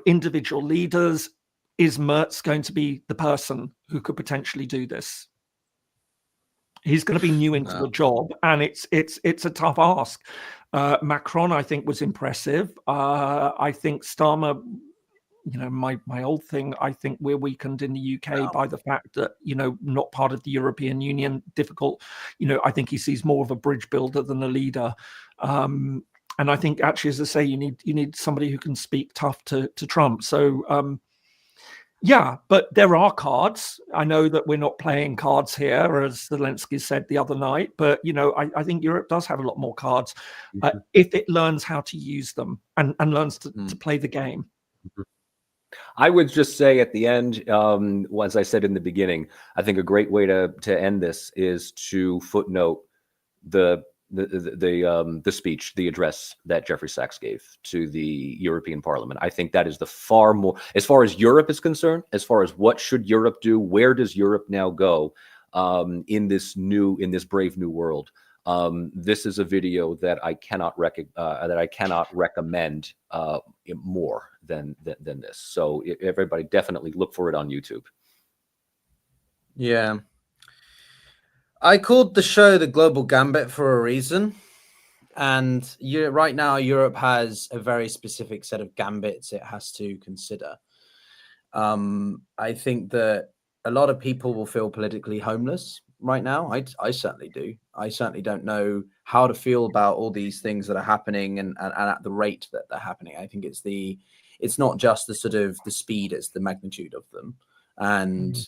[SPEAKER 2] individual leaders. Is Merz going to be the person who could potentially do this? He's going to be new into the job, and it's a tough ask. Macron, I think, was impressive. I think Starmer, my old thing, I think we're weakened in the UK by the fact that, not part of the European Union, difficult. I think he sees more of a bridge builder than a leader. And I think actually, as I say, you need somebody who can speak tough to Trump. So Yeah, but there are cards. I know that we're not playing cards here, as Zelensky said the other night, but, you know, I think Europe does have a lot more cards if it learns how to use them and learns to play the game.
[SPEAKER 3] I would just say at the end, as I said in the beginning, I think a great way to end this is to footnote the speech, the address that Jeffrey Sachs gave to the European Parliament. I think that is the far more, as far as Europe is concerned, as far as what should Europe do, where does Europe now go in this brave new world. This is a video that I cannot recommend more than this. So everybody definitely look for it on YouTube.
[SPEAKER 1] Yeah. I called the show The Global Gambit for a reason. And right now, Europe has a very specific set of gambits it has to consider. I think that a lot of people will feel politically homeless right now. I certainly do. I certainly don't know how to feel about all these things that are happening and at the rate that they're happening. I think it's not just the sort of the speed, it's the magnitude of them. And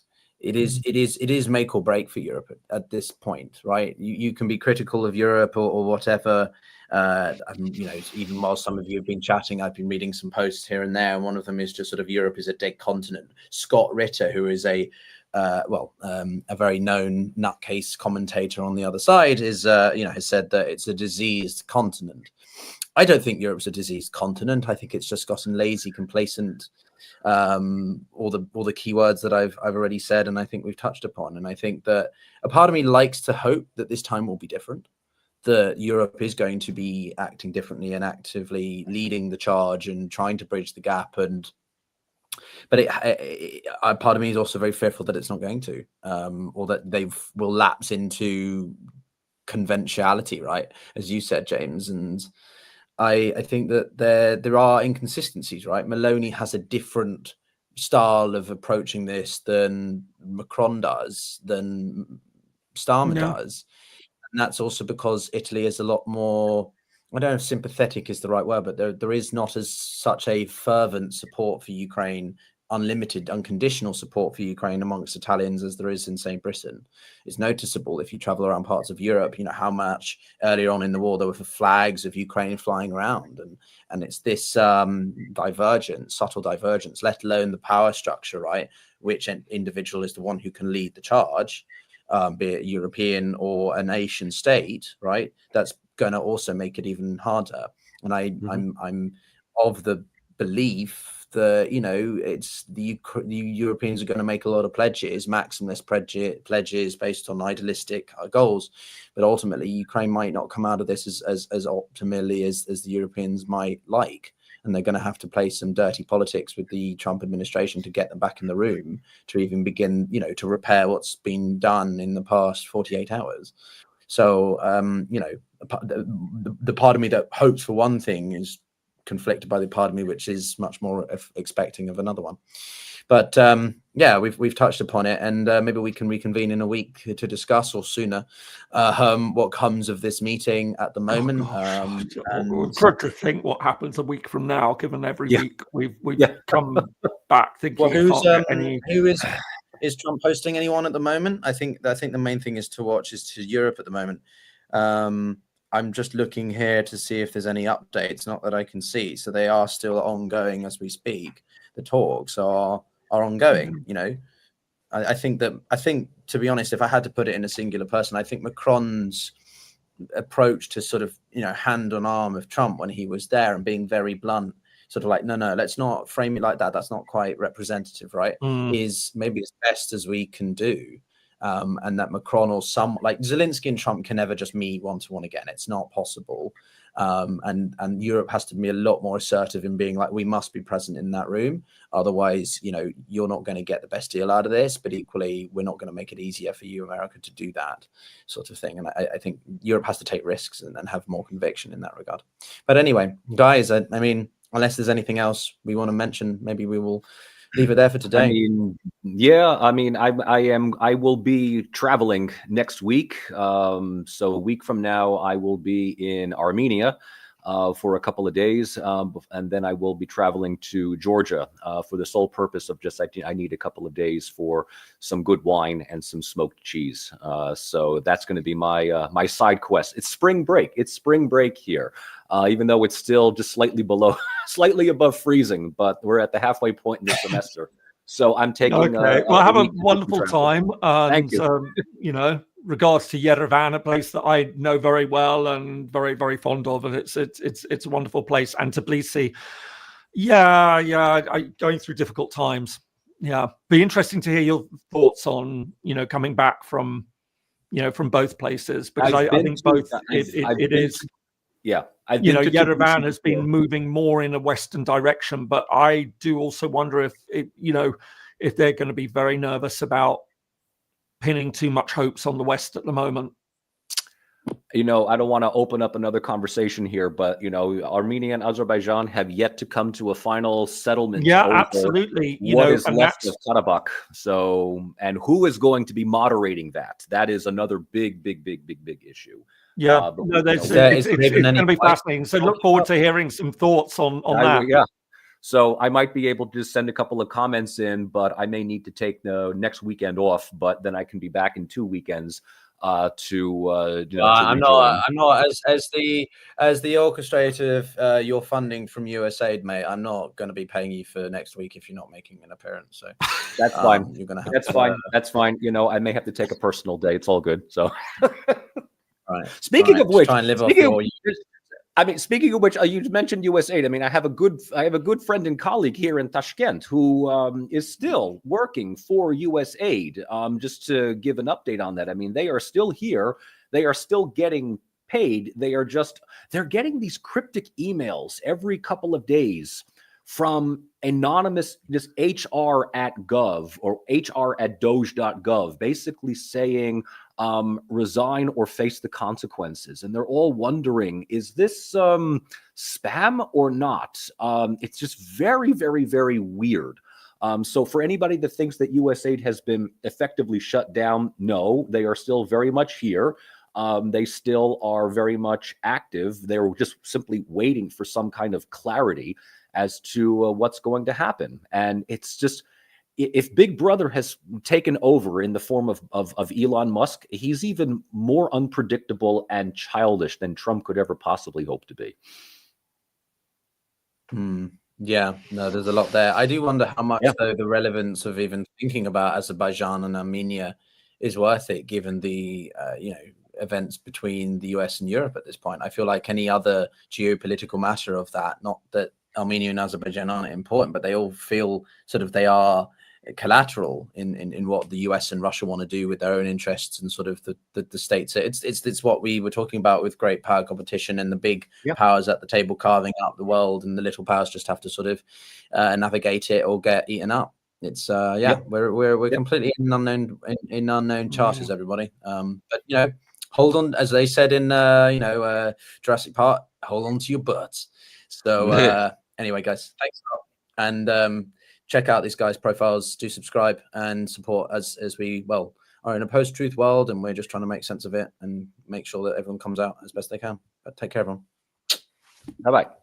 [SPEAKER 1] it is make or break for Europe at this point, right? You can be critical of Europe or whatever. You know, even while some of you have been chatting, I've been reading some posts here and there, and one of them is just sort of Europe is a dead continent. Scott Ritter, who is a very known nutcase commentator on the other side, is has said that it's a diseased continent. I don't think Europe's a diseased continent. I think it's just gotten lazy, complacent. All the keywords that I've already said, and I think we've touched upon. And I think that a part of me likes to hope that this time will be different, that Europe is going to be acting differently and actively leading the charge and trying to bridge the gap. But part of me is also very fearful that it's not going to, or that they will lapse into conventionality, right? As you said, James. And I think that there are inconsistencies, right? Meloni has a different style of approaching this than Macron does, than Starmer does. And that's also because Italy is a lot more, I don't know if sympathetic is the right word, but there is not as such a fervent support for Ukraine, unlimited, unconditional support for Ukraine amongst Italians as there is in, say, Britain. It's noticeable if you travel around parts of Europe, you know, how much earlier on in the war there were flags of Ukraine flying around. And it's this subtle divergence, let alone the power structure, right? Which individual is the one who can lead the charge, be it European or a nation state, right? That's going to also make it even harder. And I'm of the belief that, you know, it's the Europeans are going to make a lot of pledges, maximalist pledges based on idealistic goals, but ultimately Ukraine might not come out of this as optimally as the Europeans might like, and they're going to have to play some dirty politics with the Trump administration to get them back in the room to even begin, you know, to repair what's been done in the past 48 hours. So, you know, the part of me that hopes for one thing is conflicted by the part of me which is much more expecting of another one. But yeah, we've touched upon it, and maybe we can reconvene in a week to discuss, or sooner, what comes of this meeting at the moment.
[SPEAKER 2] And trying to think what happens a week from now, given every week we've come back thinking.
[SPEAKER 1] Well, is Trump hosting anyone at the moment? I think the main thing is to watch is to Europe at the moment. I'm just looking here to see if there's any updates, not that I can see. So they are still ongoing as we speak. The talks are ongoing, you know. I think, to be honest, if I had to put it in a singular person, I think Macron's approach to sort of, you know, hand on arm of Trump when he was there and being very blunt, sort of like, no, let's not frame it like that. That's not quite representative, right? Is maybe as best as we can do. And that Macron or some like Zelensky and Trump can never just meet one-to-one again. It's not possible. And Europe has to be a lot more assertive in being like, we must be present in that room. Otherwise, you know, you're not going to get the best deal out of this, but equally, we're not going to make it easier for you, America, to do that sort of thing. And I think Europe has to take risks and have more conviction in that regard. But anyway, guys, I mean, unless there's anything else we want to mention, maybe we will leave it there for today.
[SPEAKER 3] I will be traveling next week. So a week from now, I will be in Armenia. for a couple of days, and then I will be traveling to Georgia for the sole purpose of just I need a couple of days for some good wine and some smoked cheese. So that's going to be my my side quest. It's spring break. It's spring break here, even though it's still just slightly below, slightly above freezing. But we're at the halfway point in the semester. So I'm taking.
[SPEAKER 2] Okay. Well, have a wonderful time. And,
[SPEAKER 3] Thank you.
[SPEAKER 2] You know, regards to Yerevan, a place that I know very well and very, very fond of, and it's a wonderful place. And Tbilisi, going through difficult times. Yeah, be interesting to hear your thoughts on coming back from from both places, because I think both it is.
[SPEAKER 3] Yeah,
[SPEAKER 2] Yerevan has been moving more in a Western direction, but I do also wonder if if they're going to be very nervous about pinning too much hopes on the West at the moment.
[SPEAKER 3] I don't want to open up another conversation here, but Armenia and Azerbaijan have yet to come to a final settlement.
[SPEAKER 2] Yeah, absolutely.
[SPEAKER 3] What is left of Karabakh? So, and who is going to be moderating that? That is another big issue.
[SPEAKER 2] Yeah, it's going to be fascinating. So look forward to hearing some thoughts on that.
[SPEAKER 3] Yeah. So I might be able to just send a couple of comments in, but I may need to take the next weekend off. But then I can be back in 2 weekends I'm
[SPEAKER 1] not as the orchestrator of your funding from USAID, mate. I'm not going to be paying you for next week if you're not making an appearance. So
[SPEAKER 3] that's fine.
[SPEAKER 1] You're gonna have
[SPEAKER 3] that's fine. That's fine. I may have to take a personal day. It's all good. So.
[SPEAKER 1] Right.
[SPEAKER 3] Speaking of which,
[SPEAKER 1] try and live off
[SPEAKER 3] speaking of which, you mentioned USAID. I mean, I have a good friend and colleague here in Tashkent who is still working for USAID. Just to give an update on that, I mean, they are still here. They are still getting paid. They're getting these cryptic emails every couple of days from anonymous, just HR@gov or HR@doge.gov, basically saying resign or face the consequences. And they're all wondering, is this spam or not? It's just very, very, very weird. So for anybody that thinks that USAID has been effectively shut down, no, they are still very much here. They still are very much active. They're just simply waiting for some kind of clarity as to what's going to happen. And it's just, if Big Brother has taken over in the form of Elon Musk, he's even more unpredictable and childish than Trump could ever possibly hope to be.
[SPEAKER 1] Yeah, no, there's a lot there. I do wonder how much, though, the relevance of even thinking about Azerbaijan and Armenia is worth it, given the events between the US and Europe at this point. I feel like any other geopolitical matter of that, not that Armenia and Azerbaijan aren't important, but they all feel sort of they are collateral in what the US and Russia want to do with their own interests and sort of the states. It's what we were talking about with great power competition and the big powers at the table carving up the world, and the little powers just have to sort of navigate it or get eaten up. It's we're completely in unknown charters, everybody. But hold on, as they said in Jurassic Park, hold on to your butts. So anyway, guys, thanks a lot. And check out these guys' profiles, do subscribe and support as we are in a post-truth world, and we're just trying to make sense of it and make sure that everyone comes out as best they can. But take care, everyone.
[SPEAKER 3] Bye-bye.